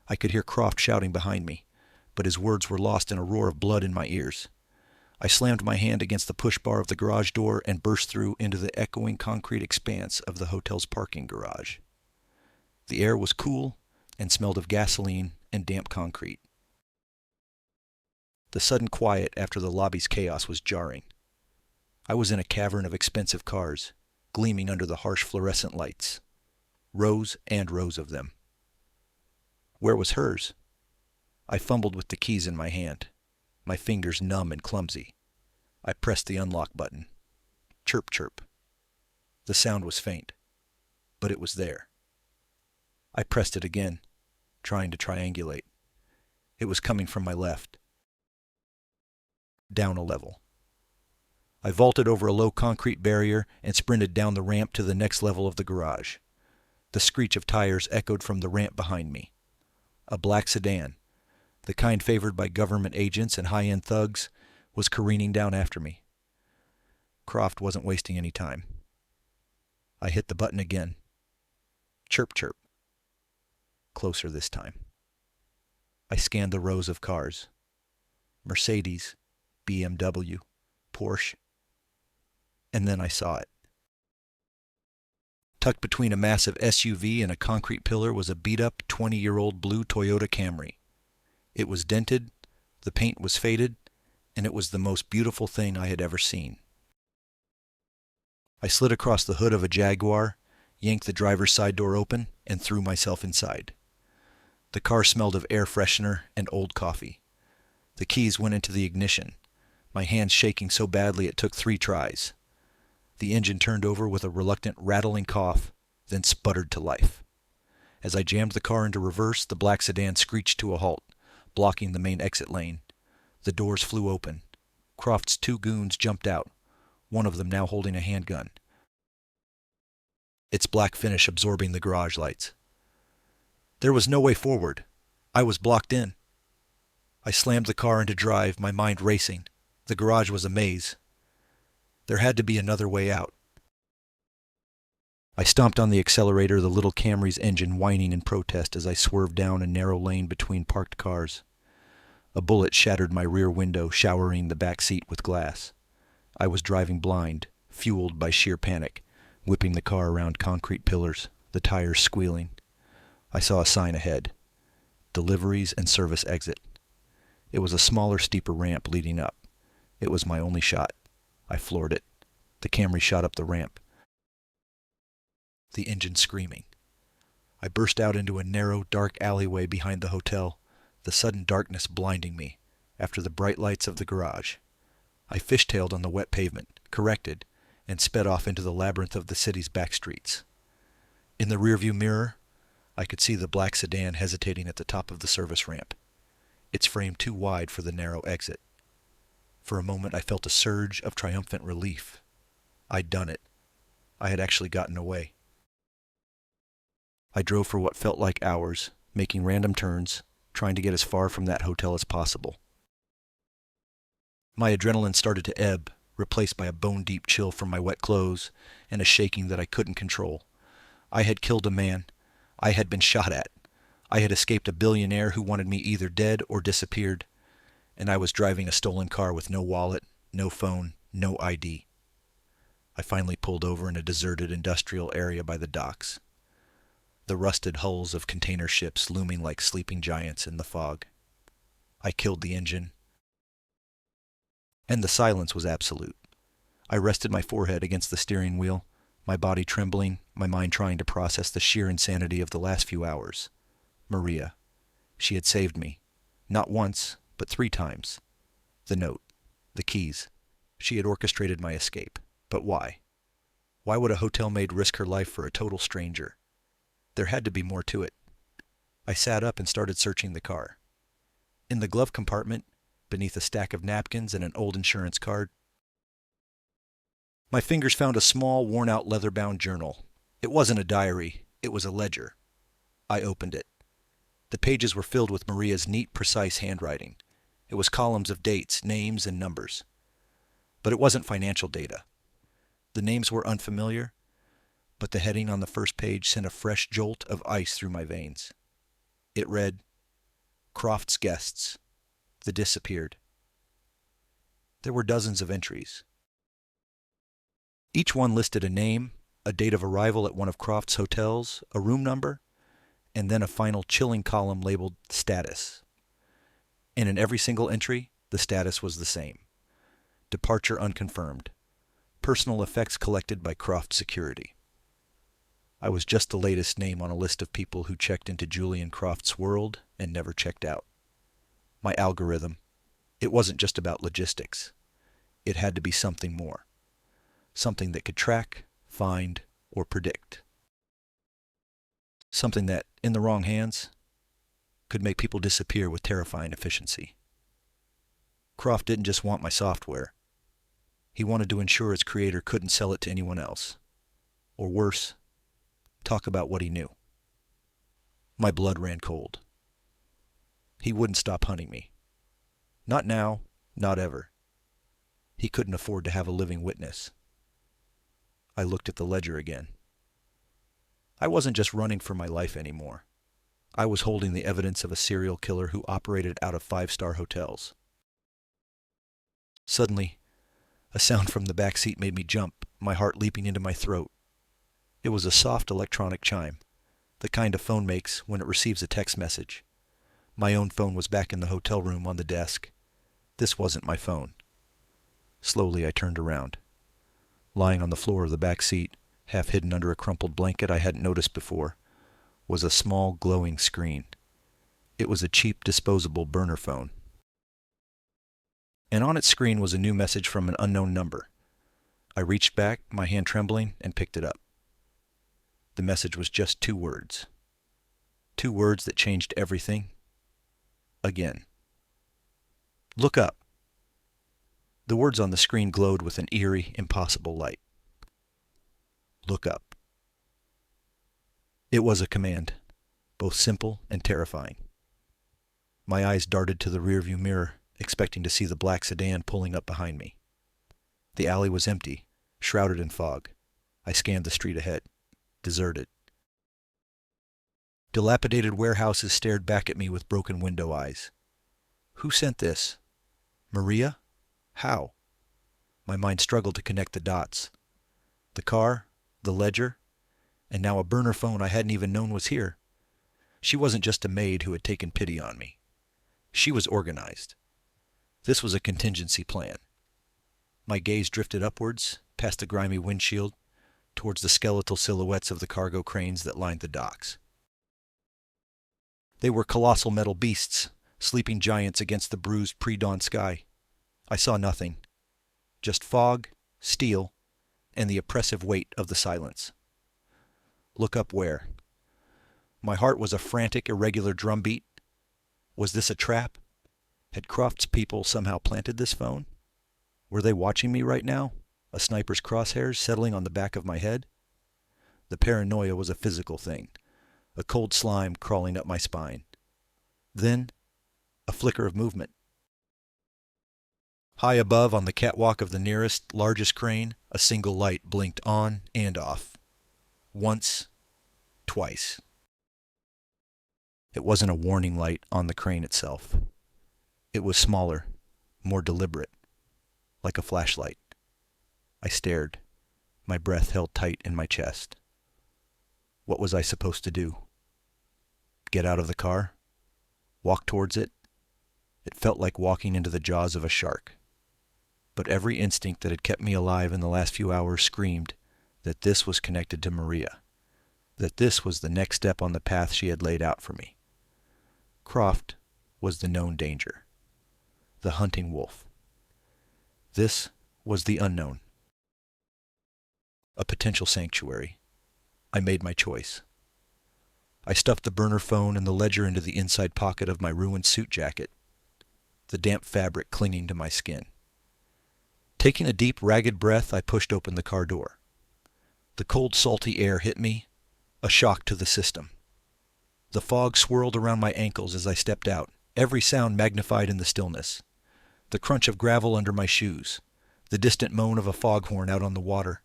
I could hear Croft shouting behind me, but his words were lost in a roar of blood in my ears. I slammed my hand against the push bar of the garage door and burst through into the echoing concrete expanse of the hotel's parking garage. The air was cool and smelled of gasoline and damp concrete. The sudden quiet after the lobby's chaos was jarring. I was in a cavern of expensive cars, gleaming under the harsh fluorescent lights. Rows and rows of them. Where was hers? I fumbled with the keys in my hand, my fingers numb and clumsy. I pressed the unlock button. Chirp, chirp. The sound was faint, but it was there. I pressed it again, trying to triangulate. It was coming from my left. Down a level. I vaulted over a low concrete barrier and sprinted down the ramp to the next level of the garage. The screech of tires echoed from the ramp behind me. A black sedan, the kind favored by government agents and high-end thugs, was careening down after me. Croft wasn't wasting any time. I hit the button again. Chirp, chirp. Closer this time. I scanned the rows of cars. Mercedes, BMW, Porsche, and then I saw it. Tucked between a massive SUV and a concrete pillar was a beat-up 20-year-old blue Toyota Camry. It was dented, the paint was faded, and it was the most beautiful thing I had ever seen. I slid across the hood of a Jaguar, yanked the driver's side door open, and threw myself inside. The car smelled of air freshener and old coffee. The keys went into the ignition, my hands shaking so badly it took 3 tries. The engine turned over with a reluctant rattling cough, then sputtered to life. As I jammed the car into reverse, the black sedan screeched to a halt, blocking the main exit lane. The doors flew open. Croft's 2 goons jumped out, one of them now holding a handgun, its black finish absorbing the garage lights. There was no way forward. I was blocked in. I slammed the car into drive, my mind racing. The garage was a maze. There had to be another way out. I stomped on the accelerator, the little Camry's engine whining in protest as I swerved down a narrow lane between parked cars. A bullet shattered my rear window, showering the back seat with glass. I was driving blind, fueled by sheer panic, whipping the car around concrete pillars, the tires squealing. I saw a sign ahead. Deliveries and service exit. It was a smaller, steeper ramp leading up. It was my only shot. I floored it. The Camry shot up the ramp, the engine screaming. I burst out into a narrow, dark alleyway behind the hotel, the sudden darkness blinding me, after the bright lights of the garage. I fishtailed on the wet pavement, corrected, and sped off into the labyrinth of the city's back streets. In the rearview mirror, I could see the black sedan hesitating at the top of the service ramp, its frame too wide for the narrow exit. For a moment I felt a surge of triumphant relief. I'd done it. I had actually gotten away. I drove for what felt like hours, making random turns, trying to get as far from that hotel as possible. My adrenaline started to ebb, replaced by a bone-deep chill from my wet clothes and a shaking that I couldn't control. I had killed a man. I had been shot at. I had escaped a billionaire who wanted me either dead or disappeared, and I was driving a stolen car with no wallet, no phone, no ID. I finally pulled over in a deserted industrial area by the docks, the rusted hulls of container ships looming like sleeping giants in the fog. I killed the engine, and the silence was absolute. I rested my forehead against the steering wheel, my body trembling, my mind trying to process the sheer insanity of the last few hours. Maria. She had saved me. Not once, but 3 times. The note. The keys. She had orchestrated my escape. But why? Why would a hotel maid risk her life for a total stranger? There had to be more to it. I sat up and started searching the car. In the glove compartment, beneath a stack of napkins and an old insurance card, my fingers found a small, worn-out leather-bound journal. It wasn't a diary. It was a ledger. I opened it. The pages were filled with Maria's neat, precise handwriting. It was columns of dates, names, and numbers. But it wasn't financial data. The names were unfamiliar, but the heading on the first page sent a fresh jolt of ice through my veins. It read, Croft's Guests. The Disappeared. There were dozens of entries. Each one listed a name, a date of arrival at one of Croft's hotels, a room number, and then a final chilling column labeled Status. And in every single entry, the status was the same. Departure unconfirmed. Personal effects collected by Croft Security. I was just the latest name on a list of people who checked into Julian Croft's world and never checked out. My algorithm. It wasn't just about logistics. It had to be something more. Something that could track, find, or predict. Something that, in the wrong hands, could make people disappear with terrifying efficiency. Croft didn't just want my software. He wanted to ensure its creator couldn't sell it to anyone else. Or worse, talk about what he knew. My blood ran cold. He wouldn't stop hunting me. Not now, not ever. He couldn't afford to have a living witness. I looked at the ledger again. I wasn't just running for my life anymore. I was holding the evidence of a serial killer who operated out of 5-star hotels. Suddenly, a sound from the back seat made me jump, my heart leaping into my throat. It was a soft electronic chime, the kind a phone makes when it receives a text message. My own phone was back in the hotel room on the desk. This wasn't my phone. Slowly, I turned around. Lying on the floor of the back seat, half hidden under a crumpled blanket I hadn't noticed before, was a small glowing screen. It was a cheap disposable burner phone. And on its screen was a new message from an unknown number. I reached back, my hand trembling, and picked it up. The message was just 2 words. 2 words that changed everything. Again. Look up. The words on the screen glowed with an eerie, impossible light. Look up. It was a command, both simple and terrifying. My eyes darted to the rearview mirror, expecting to see the black sedan pulling up behind me. The alley was empty, shrouded in fog. I scanned the street ahead. Deserted. Dilapidated warehouses stared back at me with broken window eyes. Who sent this? Maria? How? My mind struggled to connect the dots. The car, the ledger, and now a burner phone I hadn't even known was here. She wasn't just a maid who had taken pity on me. She was organized. This was a contingency plan. My gaze drifted upwards, past the grimy windshield, towards the skeletal silhouettes of the cargo cranes that lined the docks. They were colossal metal beasts, sleeping giants against the bruised pre-dawn sky. I saw nothing. Just fog, steel, and the oppressive weight of the silence. Look up where? My heart was a frantic, irregular drumbeat. Was this a trap? Had Croft's people somehow planted this phone? Were they watching me right now? A sniper's crosshairs settling on the back of my head? The paranoia was a physical thing, a cold slime crawling up my spine. Then, a flicker of movement. High above, on the catwalk of the nearest, largest crane, a single light blinked on and off. Once, twice. It wasn't a warning light on the crane itself. It was smaller, more deliberate, like a flashlight. I stared, my breath held tight in my chest. What was I supposed to do? Get out of the car? Walk towards it? It felt like walking into the jaws of a shark. But every instinct that had kept me alive in the last few hours screamed that this was connected to Maria, that this was the next step on the path she had laid out for me. Croft was the known danger, the hunting wolf. This was the unknown, a potential sanctuary. I made my choice. I stuffed the burner phone and the ledger into the inside pocket of my ruined suit jacket, the damp fabric clinging to my skin. Taking a deep, ragged breath, I pushed open the car door. The cold, salty air hit me, a shock to the system. The fog swirled around my ankles as I stepped out, every sound magnified in the stillness. The crunch of gravel under my shoes, the distant moan of a foghorn out on the water.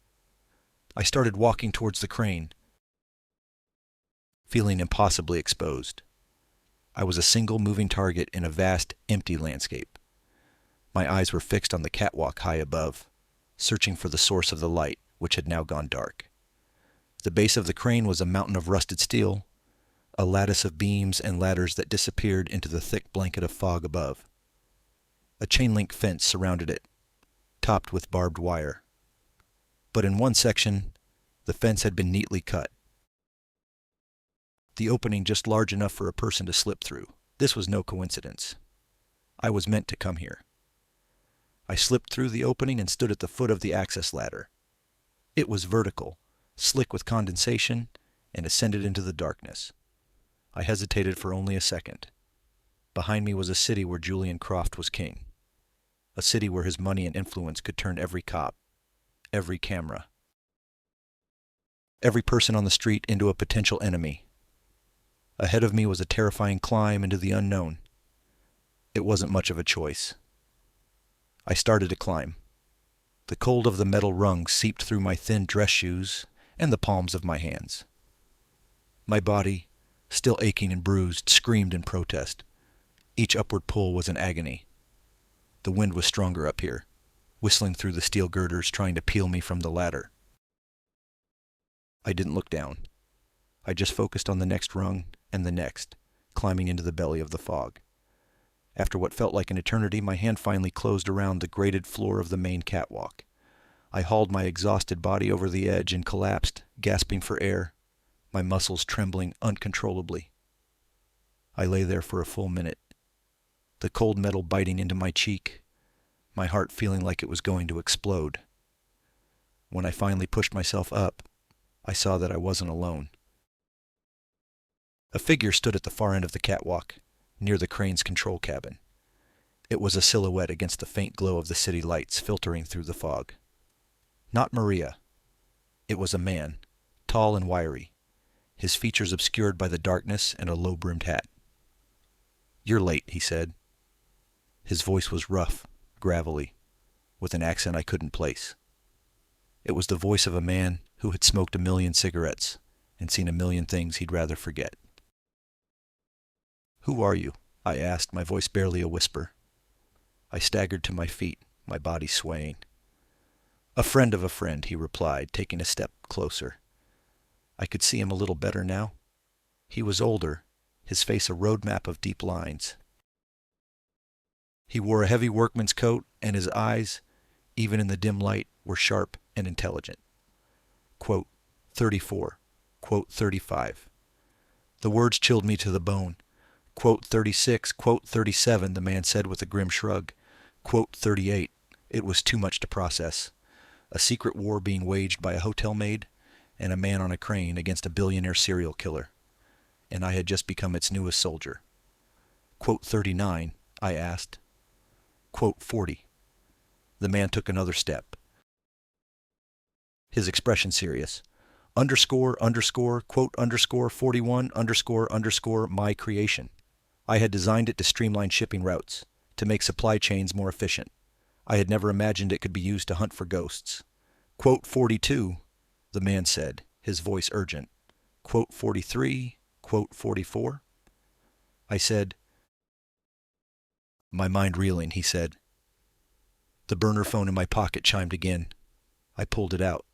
I started walking towards the crane, feeling impossibly exposed. I was a single moving target in a vast, empty landscape. My eyes were fixed on the catwalk high above, searching for the source of the light, which had now gone dark. The base of the crane was a mountain of rusted steel, a lattice of beams and ladders that disappeared into the thick blanket of fog above. A chain-link fence surrounded it, topped with barbed wire. But in one section, the fence had been neatly cut, the opening just large enough for a person to slip through. This was no coincidence. I was meant to come here. I slipped through the opening and stood at the foot of the access ladder. It was vertical, slick with condensation, and ascended into the darkness. I hesitated for only a second. Behind me was a city where Julian Croft was king. A city where his money and influence could turn every cop, every camera, every person on the street into a potential enemy. Ahead of me was a terrifying climb into the unknown. It wasn't much of a choice. I started to climb. The cold of the metal rungs seeped through my thin dress shoes and the palms of my hands. My body, still aching and bruised, screamed in protest. Each upward pull was an agony. The wind was stronger up here, whistling through the steel girders trying to peel me from the ladder. I didn't look down. I just focused on the next rung and the next, climbing into the belly of the fog. After what felt like an eternity, my hand finally closed around the grated floor of the main catwalk. I hauled my exhausted body over the edge and collapsed, gasping for air, my muscles trembling uncontrollably. I lay there for a full minute, the cold metal biting into my cheek, my heart feeling like it was going to explode. When I finally pushed myself up, I saw that I wasn't alone. A figure stood at the far end of the catwalk, near the crane's control cabin. It was a silhouette against the faint glow of the city lights filtering through the fog. Not Maria. It was a man, tall and wiry, his features obscured by the darkness and a low-brimmed hat. "You're late," he said. His voice was rough, gravelly, with an accent I couldn't place. It was the voice of a man who had smoked a million cigarettes and seen a million things he'd rather forget. "Who are you?" I asked, my voice barely a whisper. I staggered to my feet, my body swaying. "A friend of a friend," he replied, taking a step closer. I could see him a little better now. He was older, his face a road map of deep lines. He wore a heavy workman's coat, and his eyes, even in the dim light, were sharp and intelligent. Quote, 34, quote, 35. The words chilled me to the bone. Quote, 36, quote, 37, the man said with a grim shrug. Quote, 38. It was too much to process. A secret war being waged by a hotel maid and a man on a crane against a billionaire serial killer. And I had just become its newest soldier. Quote, 39, I asked. Quote, 40. The man took another step, his expression serious. Underscore, underscore, quote, underscore, 41, underscore, underscore, my creation. I had designed it to streamline shipping routes, to make supply chains more efficient. I had never imagined it could be used to hunt for ghosts. Quote, 42, the man said, his voice urgent. Quote, 43, quote, 44. I said, my mind reeling, he said. The burner phone in my pocket chimed again. I pulled it out.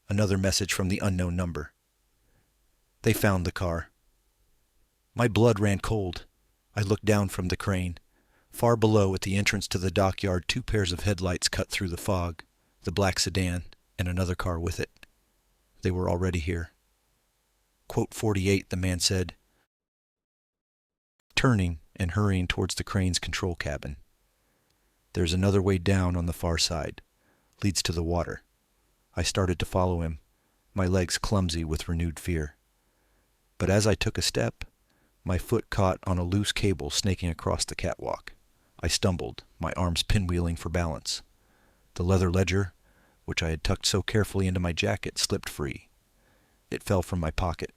Another message from the unknown number. They found the car. My blood ran cold. I looked down from the crane. Far below, at the entrance to the dockyard, 2 pairs of headlights cut through the fog, the black sedan, and another car with it. They were already here. Quote 48, the man said, turning and hurrying towards the crane's control cabin. There's another way down on the far side. Leads to the water. I started to follow him, my legs clumsy with renewed fear. But as I took a step, my foot caught on a loose cable snaking across the catwalk. I stumbled, my arms pinwheeling for balance. The leather ledger, which I had tucked so carefully into my jacket, slipped free. It fell from my pocket,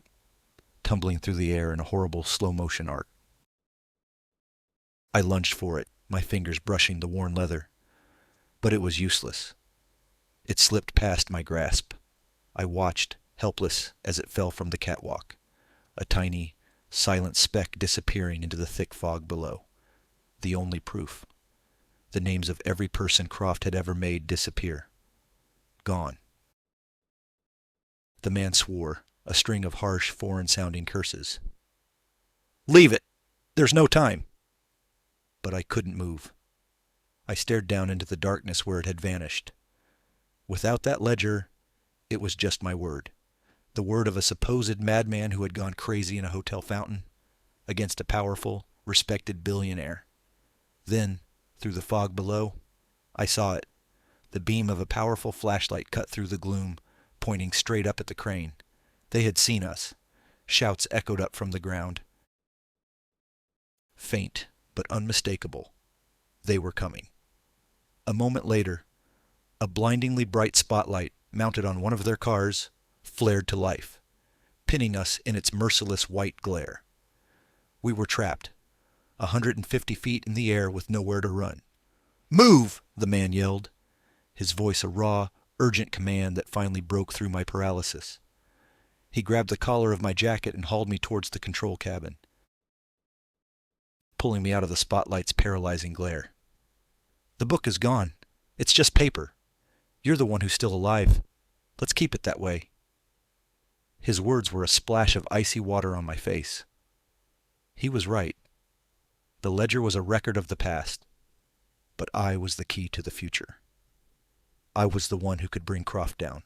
tumbling through the air in a horrible slow-motion arc. I lunged for it, my fingers brushing the worn leather. But it was useless. It slipped past my grasp. I watched, helpless, as it fell from the catwalk, a tiny, silent speck disappearing into the thick fog below. The only proof. The names of every person Croft had ever made disappear. Gone. The man swore, a string of harsh, foreign-sounding curses. "Leave it! There's no time!" But I couldn't move. I stared down into the darkness where it had vanished. Without that ledger, it was just my word. The word of a supposed madman who had gone crazy in a hotel fountain against a powerful, respected billionaire. Then, through the fog below, I saw it. The beam of a powerful flashlight cut through the gloom, pointing straight up at the crane. They had seen us. Shouts echoed up from the ground. Faint, but unmistakable. They were coming. A moment later, a blindingly bright spotlight mounted on one of their cars flared to life, pinning us in its merciless white glare. We were trapped, 150 feet in the air with nowhere to run. "Move!" the man yelled, his voice a raw, urgent command that finally broke through my paralysis. He grabbed the collar of my jacket and hauled me towards the control cabin, pulling me out of the spotlight's paralyzing glare. "The book is gone. It's just paper. You're the one who's still alive. Let's keep it that way." His words were a splash of icy water on my face. He was right. The ledger was a record of the past, but I was the key to the future. I was the one who could bring Croft down.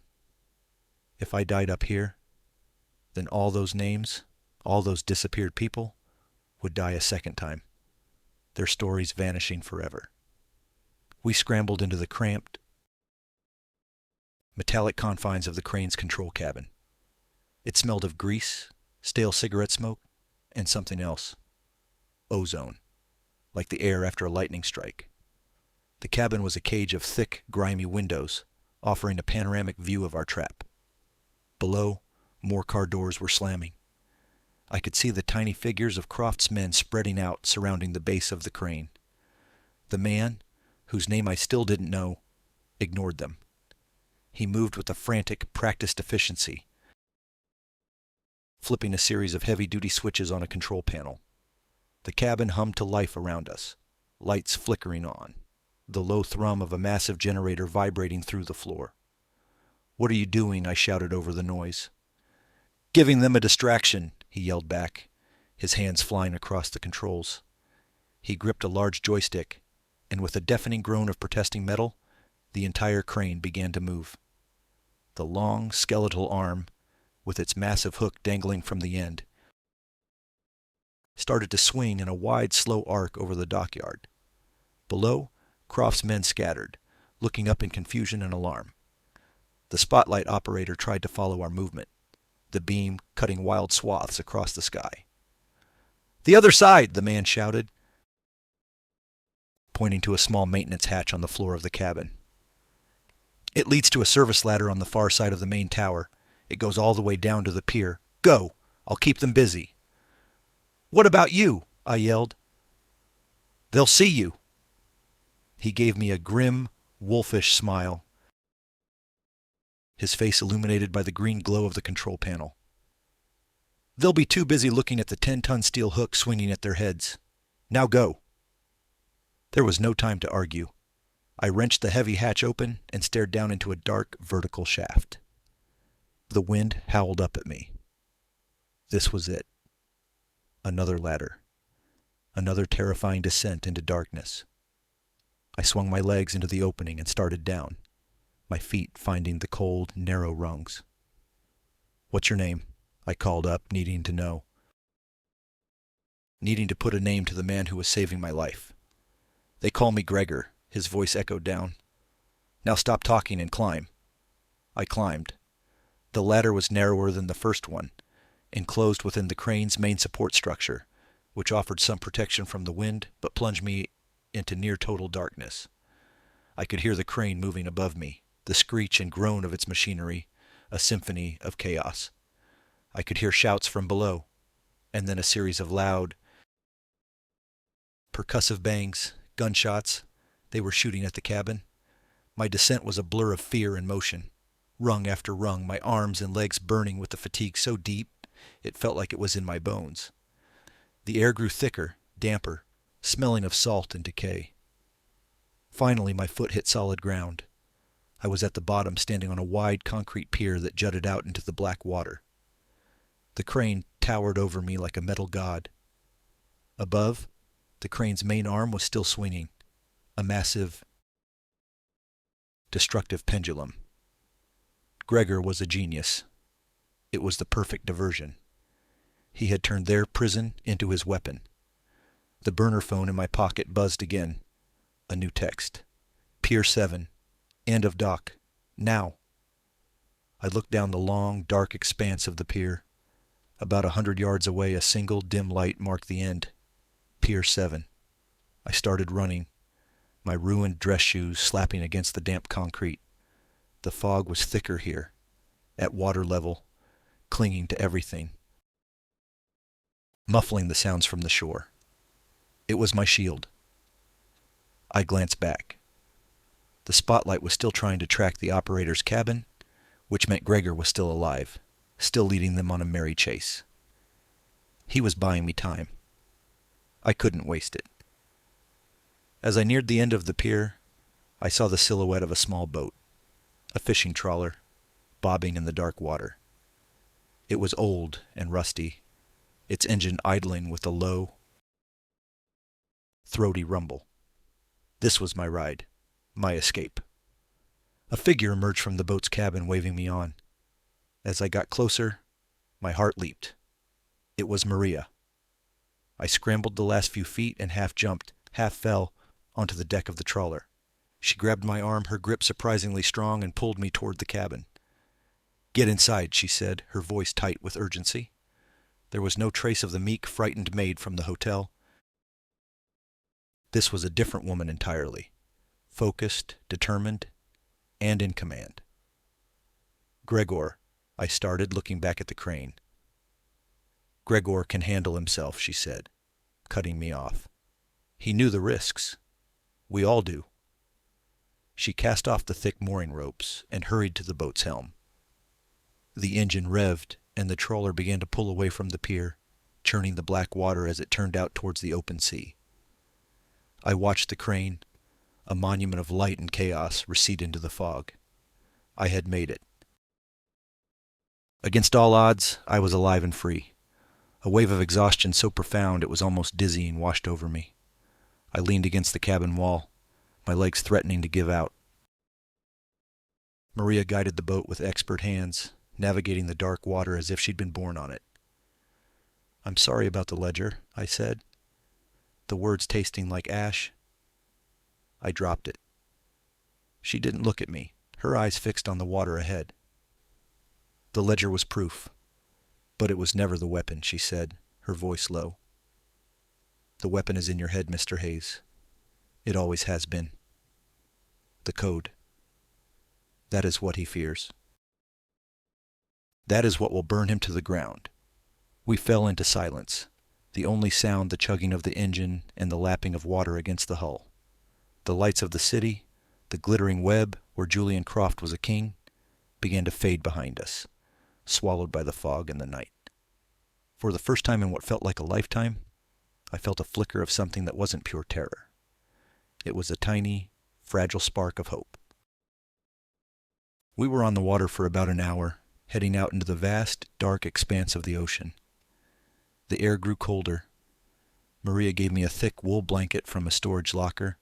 If I died up here, then all those names, all those disappeared people, would die a second time, their stories vanishing forever. We scrambled into the cramped, metallic confines of the crane's control cabin. It smelled of grease, stale cigarette smoke, and something else. Ozone, like the air after a lightning strike. The cabin was a cage of thick, grimy windows, offering a panoramic view of our trap. Below, more car doors were slamming. I could see the tiny figures of Croft's men spreading out, surrounding the base of the crane. The man, whose name I still didn't know, ignored them. He moved with a frantic, practiced efficiency, flipping a series of heavy-duty switches on a control panel. The cabin hummed to life around us, lights flickering on, the low thrum of a massive generator vibrating through the floor. "What are you doing?" I shouted over the noise. "Giving them a distraction," he yelled back, his hands flying across the controls. He gripped a large joystick, and with a deafening groan of protesting metal, the entire crane began to move. The long, skeletal arm, with its massive hook dangling from the end, started to swing in a wide, slow arc over the dockyard. Below, Croft's men scattered, looking up in confusion and alarm. The spotlight operator tried to follow our movement, the beam cutting wild swaths across the sky. "The other side!" the man shouted, pointing to a small maintenance hatch on the floor of the cabin. "It leads to a service ladder on the far side of the main tower. It goes all the way down to the pier. Go! I'll keep them busy." "What about you?" I yelled. "They'll see you." He gave me a grim, wolfish smile, his face illuminated by the green glow of the control panel. "They'll be too busy looking at the 10-ton steel hook swinging at their heads. Now go." There was no time to argue. I wrenched the heavy hatch open and stared down into a dark, vertical shaft. The wind howled up at me. This was it. Another ladder. Another terrifying descent into darkness. I swung my legs into the opening and started down, my feet finding the cold, narrow rungs. "What's your name?" I called up, needing to know. Needing to put a name to the man who was saving my life. "They call me Gregor," his voice echoed down. "Now stop talking and climb." I climbed. The ladder was narrower than the first one, enclosed within the crane's main support structure, which offered some protection from the wind but plunged me into near total darkness. I could hear the crane moving above me, the screech and groan of its machinery, a symphony of chaos. I could hear shouts from below, and then a series of loud, percussive bangs, gunshots. They were shooting at the cabin. My descent was a blur of fear and motion, rung after rung, my arms and legs burning with the fatigue so deep it felt like it was in my bones. The air grew thicker, damper, smelling of salt and decay. Finally, my foot hit solid ground. I was at the bottom, standing on a wide concrete pier that jutted out into the black water. The crane towered over me like a metal god. Above, the crane's main arm was still swinging, a massive, destructive pendulum. Gregor was a genius. It was the perfect diversion. He had turned their prison into his weapon. The burner phone in my pocket buzzed again. A new text. "Pier 7. End of dock. Now." I looked down the long, dark expanse of the pier. About 100 yards away, a single dim light marked the end. Pier 7. I started running, my ruined dress shoes slapping against the damp concrete. The fog was thicker here, at water level, clinging to everything, muffling the sounds from the shore. It was my shield. I glanced back. The spotlight was still trying to track the operator's cabin, which meant Gregor was still alive, still leading them on a merry chase. He was buying me time. I couldn't waste it. As I neared the end of the pier, I saw the silhouette of a small boat, a fishing trawler, bobbing in the dark water. It was old and rusty, its engine idling with a low, throaty rumble. This was my ride, my escape. A figure emerged from the boat's cabin waving me on. As I got closer, my heart leaped. It was Maria. I scrambled the last few feet and half jumped, half fell, onto the deck of the trawler. She grabbed my arm, her grip surprisingly strong, and pulled me toward the cabin. "Get inside," she said, her voice tight with urgency. There was no trace of the meek, frightened maid from the hotel. This was a different woman entirely, focused, determined, and in command. "Gregor," I started, looking back at the crane. "Gregor can handle himself," she said, cutting me off. "He knew the risks. We all do." She cast off the thick mooring ropes and hurried to the boat's helm. The engine revved, and the trawler began to pull away from the pier, churning the black water as it turned out towards the open sea. I watched the crane, a monument of light and chaos, recede into the fog. I had made it. Against all odds, I was alive and free. A wave of exhaustion so profound it was almost dizzying washed over me. I leaned against the cabin wall, my legs threatening to give out. Maria guided the boat with expert hands, navigating the dark water as if she'd been born on it. "I'm sorry about the ledger," I said, the words tasting like ash. I dropped it. She didn't look at me, her eyes fixed on the water ahead. "The ledger was proof, but it was never the weapon," she said, her voice low. "The weapon is in your head, Mr. Hayes. It always has been. The code. That is what he fears. That is what will burn him to the ground." We fell into silence, the only sound the chugging of the engine and the lapping of water against the hull. The lights of the city, the glittering web where Julian Croft was a king, began to fade behind us, swallowed by the fog and the night. For the first time in what felt like a lifetime, I felt a flicker of something that wasn't pure terror. It was a tiny, fragile spark of hope. We were on the water for about an hour, heading out into the vast, dark expanse of the ocean. The air grew colder. Maria gave me a thick wool blanket from a storage locker,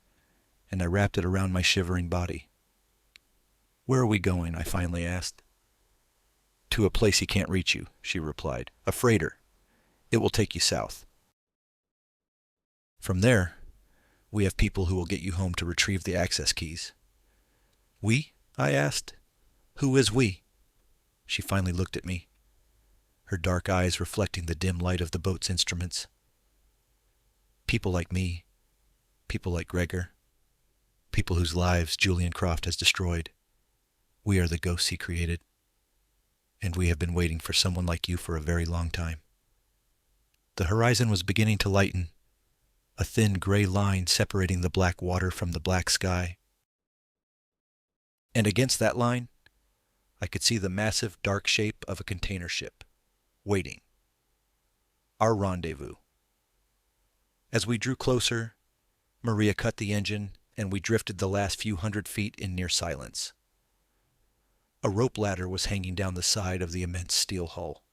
and I wrapped it around my shivering body. "Where are we going?" I finally asked. "To a place he can't reach you," she replied. "A freighter. It will take you south. From there, we have people who will get you home to retrieve the access keys." "We?" I asked. "Who is we?" She finally looked at me, her dark eyes reflecting the dim light of the boat's instruments. "People like me, people like Gregor, people whose lives Julian Croft has destroyed. We are the ghosts he created, and we have been waiting for someone like you for a very long time." The horizon was beginning to lighten, a thin gray line separating the black water from the black sky. And against that line, I could see the massive dark shape of a container ship, waiting. Our rendezvous. As we drew closer, Maria cut the engine, and we drifted the last few hundred feet in near silence. A rope ladder was hanging down the side of the immense steel hull.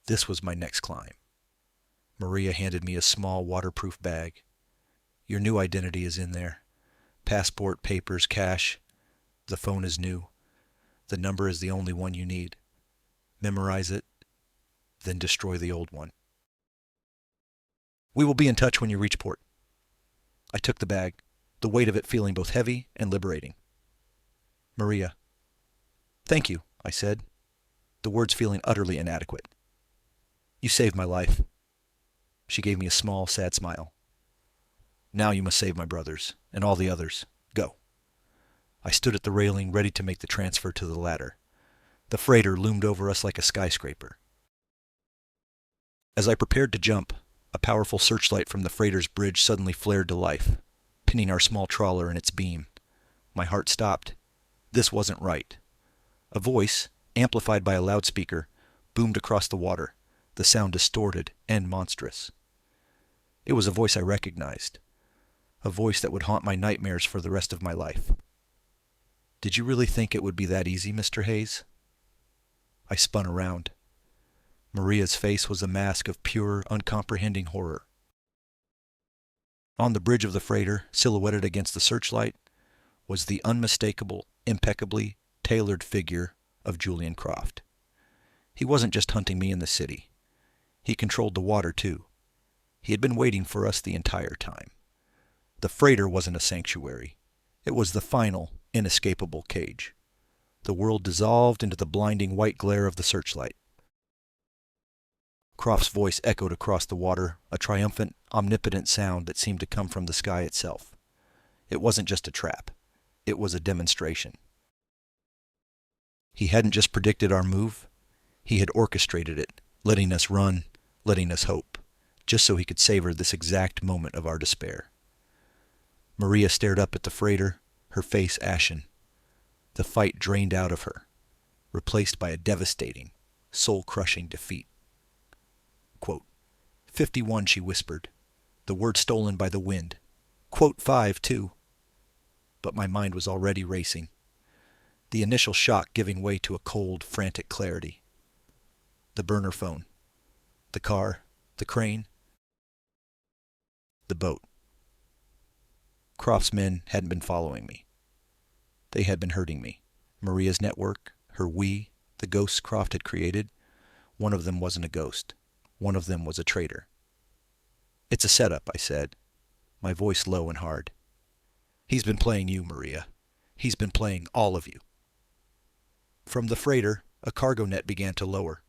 This was my next climb. Maria handed me a small waterproof bag. "Your new identity is in there. Passport, papers, cash. The phone is new. The number is the only one you need. Memorize it, then destroy the old one. We will be in touch when you reach port." I took the bag, the weight of it feeling both heavy and liberating. "Maria." "Thank you," I said, the words feeling utterly inadequate. "You saved my life." She gave me a small, sad smile. "Now you must save my brothers, and all the others. Go." I stood at the railing, ready to make the transfer to the ladder. The freighter loomed over us like a skyscraper. As I prepared to jump, a powerful searchlight from the freighter's bridge suddenly flared to life, pinning our small trawler in its beam. My heart stopped. This wasn't right. A voice, amplified by a loudspeaker, boomed across the water, the sound distorted and monstrous. It was a voice I recognized, a voice that would haunt my nightmares for the rest of my life. Did you really think it would be that easy, Mr. Hayes? I spun around. Maria's face was a mask of pure, uncomprehending horror. On the bridge of the freighter, silhouetted against the searchlight, was the unmistakable, impeccably tailored figure of Julian Croft. He wasn't just hunting me in the city. He controlled the water, too. He had been waiting for us the entire time. The freighter wasn't a sanctuary. It was the final, inescapable cage. The world dissolved into the blinding white glare of the searchlight. Croft's voice echoed across the water, a triumphant, omnipotent sound that seemed to come from the sky itself. It wasn't just a trap. It was a demonstration. He hadn't just predicted our move. He had orchestrated it, letting us run, letting us hope, just so he could savor this exact moment of our despair. Maria stared up at the freighter, her face ashen. The fight drained out of her, replaced by a devastating, soul-crushing defeat. Quote, 51, she whispered, the word stolen by the wind. Quote 5, too. But my mind was already racing, the initial shock giving way to a cold, frantic clarity. The burner phone, the car, the crane, the boat. Croft's men hadn't been following me. They had been hurting me. Maria's network, her we, the ghosts Croft had created, one of them wasn't a ghost. One of them was a traitor. It's a setup, I said, my voice low and hard. He's been playing you, Maria. He's been playing all of you. From the freighter, a cargo net began to lower,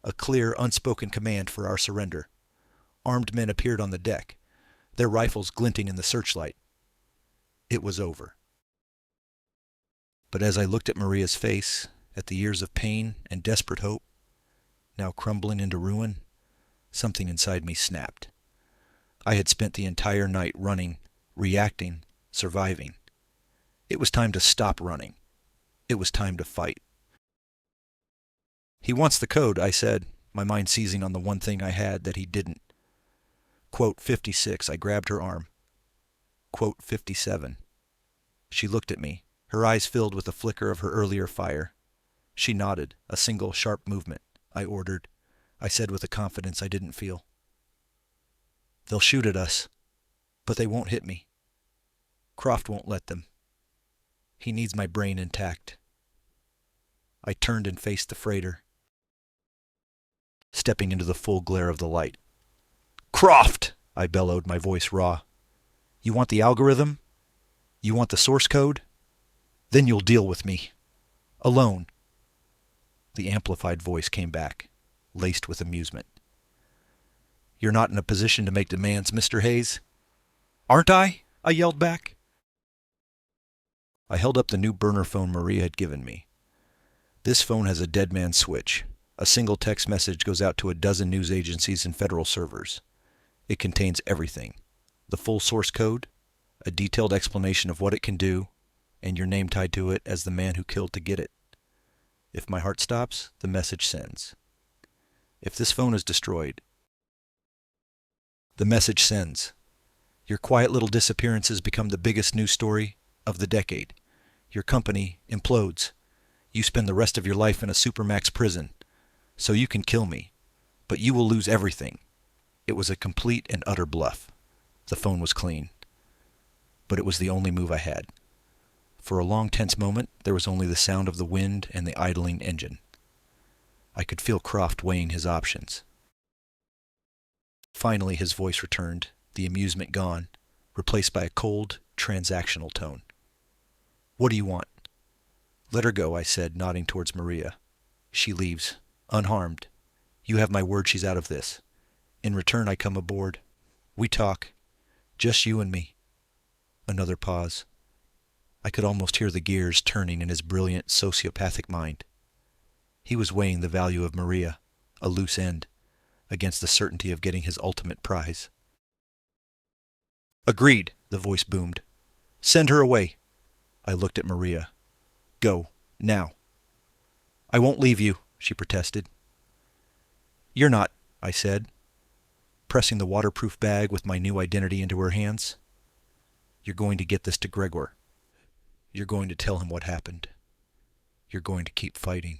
a clear, unspoken command for our surrender. Armed men appeared on the deck, their rifles glinting in the searchlight. It was over. But as I looked at Maria's face, at the years of pain and desperate hope, now crumbling into ruin, something inside me snapped. I had spent the entire night running, reacting, surviving. It was time to stop running. It was time to fight. He wants the code, I said, my mind seizing on the one thing I had that he didn't. Quote 56, I grabbed her arm. Quote 57. She looked at me, her eyes filled with a flicker of her earlier fire. She nodded, a single sharp movement. I ordered. I said with a confidence I didn't feel. They'll shoot at us, but they won't hit me. Croft won't let them. He needs my brain intact. I turned and faced the freighter, stepping into the full glare of the light. Croft! I bellowed, my voice raw. You want the algorithm? You want the source code? Then you'll deal with me. Alone. The amplified voice came back, laced with amusement. You're not in a position to make demands, Mr. Hayes. Aren't I? I yelled back. I held up the new burner phone Maria had given me. This phone has a dead man switch. A single text message goes out to a dozen news agencies and federal servers. It contains everything. The full source code, a detailed explanation of what it can do, and your name tied to it as the man who killed to get it. If my heart stops, the message sends. If this phone is destroyed, the message sends. Your quiet little disappearances become the biggest news story of the decade. Your company implodes. You spend the rest of your life in a supermax prison. So you can kill me, but you will lose everything. It was a complete and utter bluff. The phone was clean. But it was the only move I had. For a long, tense moment, there was only the sound of the wind and the idling engine. I could feel Croft weighing his options. Finally, his voice returned, the amusement gone, replaced by a cold, transactional tone. What do you want? Let her go, I said, nodding towards Maria. She leaves, unharmed. You have my word she's out of this. In return, I come aboard. We talk. Just you and me. Another pause. I could almost hear the gears turning in his brilliant, sociopathic mind. He was weighing the value of Maria, a loose end, against the certainty of getting his ultimate prize. Agreed, the voice boomed. Send her away. I looked at Maria. Go, now. I won't leave you, she protested. You're not, I said, pressing the waterproof bag with my new identity into her hands. You're going to get this to Gregor. You're going to tell him what happened. You're going to keep fighting.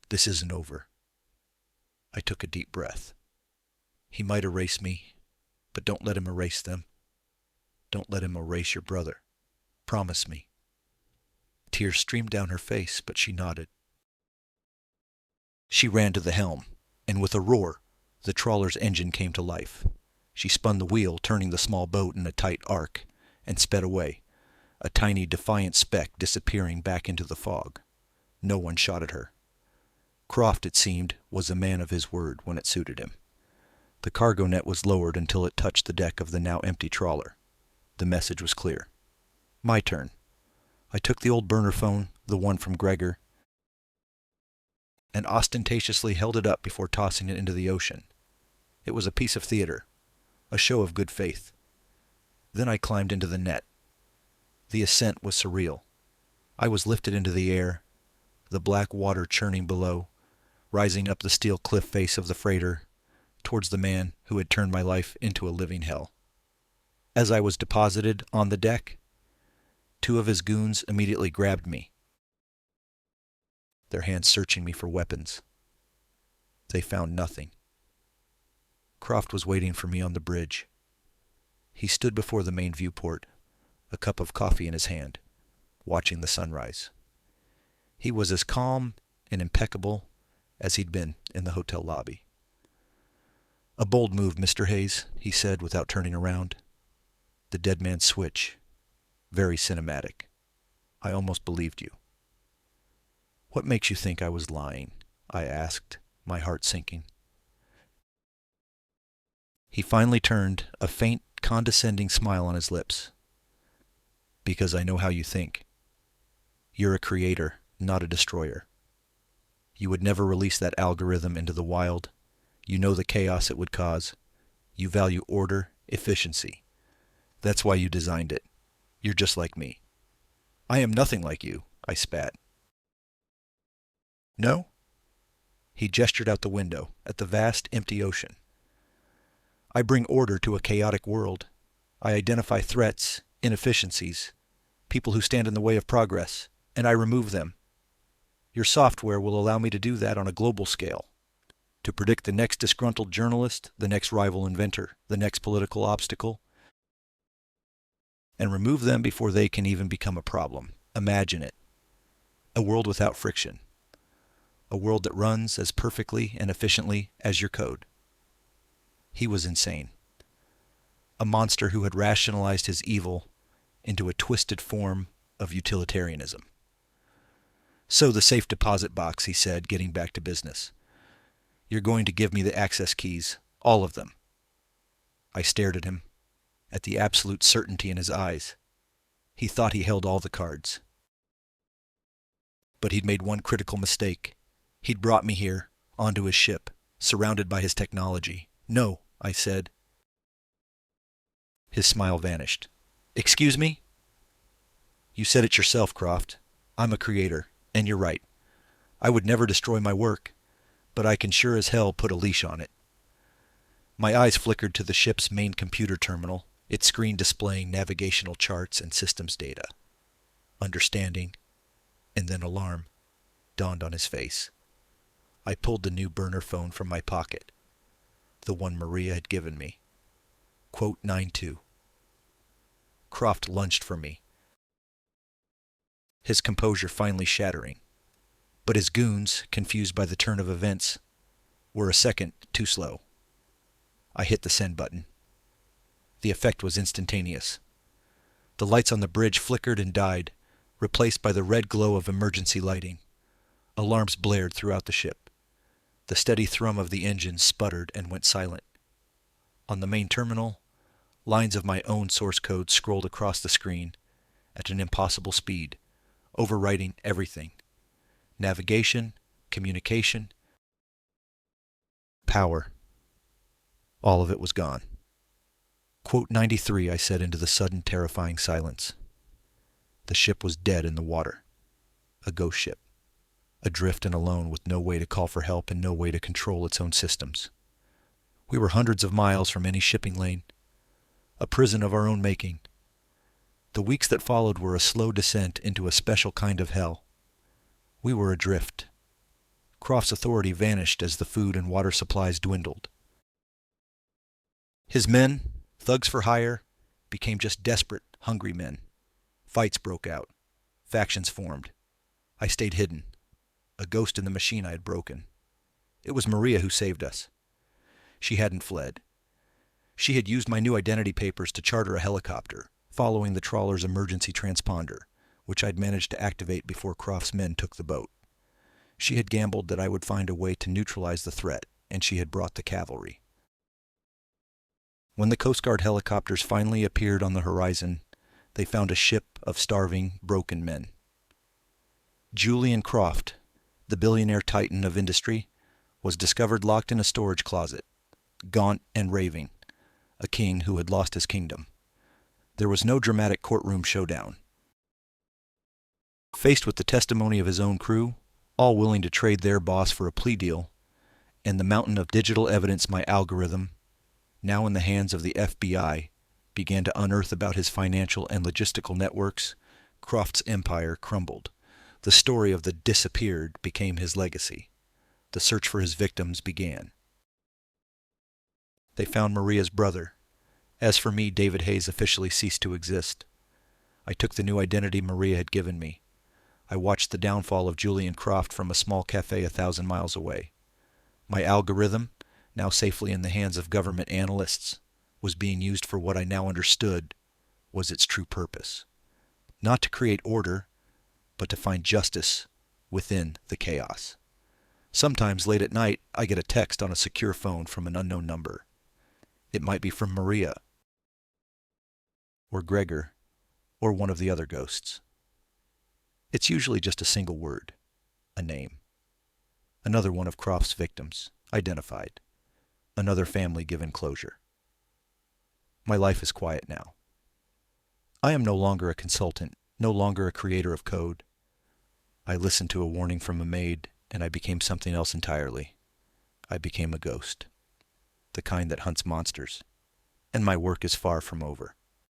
This isn't over. I took a deep breath. He might erase me, but don't let him erase them. Don't let him erase your brother. Promise me. Tears streamed down her face, but she nodded. She ran to the helm, and with a roar, the trawler's engine came to life. She spun the wheel, turning the small boat in a tight arc, and sped away, a tiny defiant speck disappearing back into the fog. No one shot at her. Croft, it seemed, was a man of his word when it suited him. The cargo net was lowered until it touched the deck of the now empty trawler. The message was clear. My turn. I took the old burner phone, the one from Gregor, and ostentatiously held it up before tossing it into the ocean. It was a piece of theater, a show of good faith. Then I climbed into the net. The ascent was surreal. I was lifted into the air, the black water churning below, rising up the steel cliff face of the freighter, towards the man who had turned my life into a living hell. As I was deposited on the deck, two of his goons immediately grabbed me, their hands searching me for weapons. They found nothing. Croft was waiting for me on the bridge. He stood before the main viewport, a cup of coffee in his hand, watching the sunrise. He was as calm and impeccable as he'd been in the hotel lobby. "A bold move, Mr. Hayes," he said without turning around. The dead man's switch. Very cinematic. I almost believed you. "What makes you think I was lying?" I asked, my heart sinking. He finally turned, a faint, condescending smile on his lips. "Because I know how you think. You're a creator, not a destroyer. You would never release that algorithm into the wild. You know the chaos it would cause. You value order, efficiency. That's why you designed it. You're just like me." "I am nothing like you," I spat. "No?" He gestured out the window, at the vast, empty ocean. "I bring order to a chaotic world. I identify threats, inefficiencies, people who stand in the way of progress, and I remove them. Your software will allow me to do that on a global scale, to predict the next disgruntled journalist, the next rival inventor, the next political obstacle, and remove them before they can even become a problem. Imagine it. A world without friction. A world that runs as perfectly and efficiently as your code." He was insane. A monster who had rationalized his evil into a twisted form of utilitarianism. "So the safe deposit box," he said, getting back to business. "You're going to give me the access keys, all of them." I stared at him, at the absolute certainty in his eyes. He thought he held all the cards. But he'd made one critical mistake. He'd brought me here, onto his ship, surrounded by his technology. "No," I said. His smile vanished. "Excuse me?" "You said it yourself, Croft. I'm a creator, and you're right. I would never destroy my work, but I can sure as hell put a leash on it." My eyes flickered to the ship's main computer terminal, its screen displaying navigational charts and systems data. Understanding, and then alarm, dawned on his face. I pulled the new burner phone from my pocket, the one Maria had given me. Quote 92. Croft lunged for me, his composure finally shattering. But his goons, confused by the turn of events, were a second too slow. I hit the send button. The effect was instantaneous. The lights on the bridge flickered and died, replaced by the red glow of emergency lighting. Alarms blared throughout the ship. The steady thrum of the engine sputtered and went silent. On the main terminal, lines of my own source code scrolled across the screen at an impossible speed, overwriting everything. Navigation, communication, power. All of it was gone. Quote 93, I said into the sudden terrifying silence. The ship was dead in the water. A ghost ship. Adrift and alone with no way to call for help and no way to control its own systems. We were hundreds of miles from any shipping lane. A prison of our own making. The weeks that followed were a slow descent into a special kind of hell. We were adrift. Croft's authority vanished as the food and water supplies dwindled. His men, thugs for hire, became just desperate, hungry men. Fights broke out. Factions formed. I stayed hidden, a ghost in the machine I had broken. It was Maria who saved us. She hadn't fled. She had used my new identity papers to charter a helicopter, following the trawler's emergency transponder, which I'd managed to activate before Croft's men took the boat. She had gambled that I would find a way to neutralize the threat, and she had brought the cavalry. When the Coast Guard helicopters finally appeared on the horizon, they found a ship of starving, broken men. Julian Croft, the billionaire titan of industry, was discovered locked in a storage closet, gaunt and raving, a king who had lost his kingdom. There was no dramatic courtroom showdown. Faced with the testimony of his own crew, all willing to trade their boss for a plea deal, and the mountain of digital evidence my algorithm, now in the hands of the FBI, began to unearth about his financial and logistical networks, Croft's empire crumbled. The story of the disappeared became his legacy. The search for his victims began. They found Maria's brother. As for me, David Hayes officially ceased to exist. I took the new identity Maria had given me. I watched the downfall of Julian Croft from a small cafe 1,000 miles away. My algorithm, now safely in the hands of government analysts, was being used for what I now understood was its true purpose. Not to create order, but to find justice within the chaos. Sometimes late at night, I get a text on a secure phone from an unknown number. It might be from Maria, or Gregor, or one of the other ghosts. It's usually just a single word, a name. Another one of Croft's victims, identified. Another family given closure. My life is quiet now. I am no longer a consultant, no longer a creator of code. I listened to a warning from a maid, and I became something else entirely. I became a ghost, the kind that hunts monsters, and my work is far from over.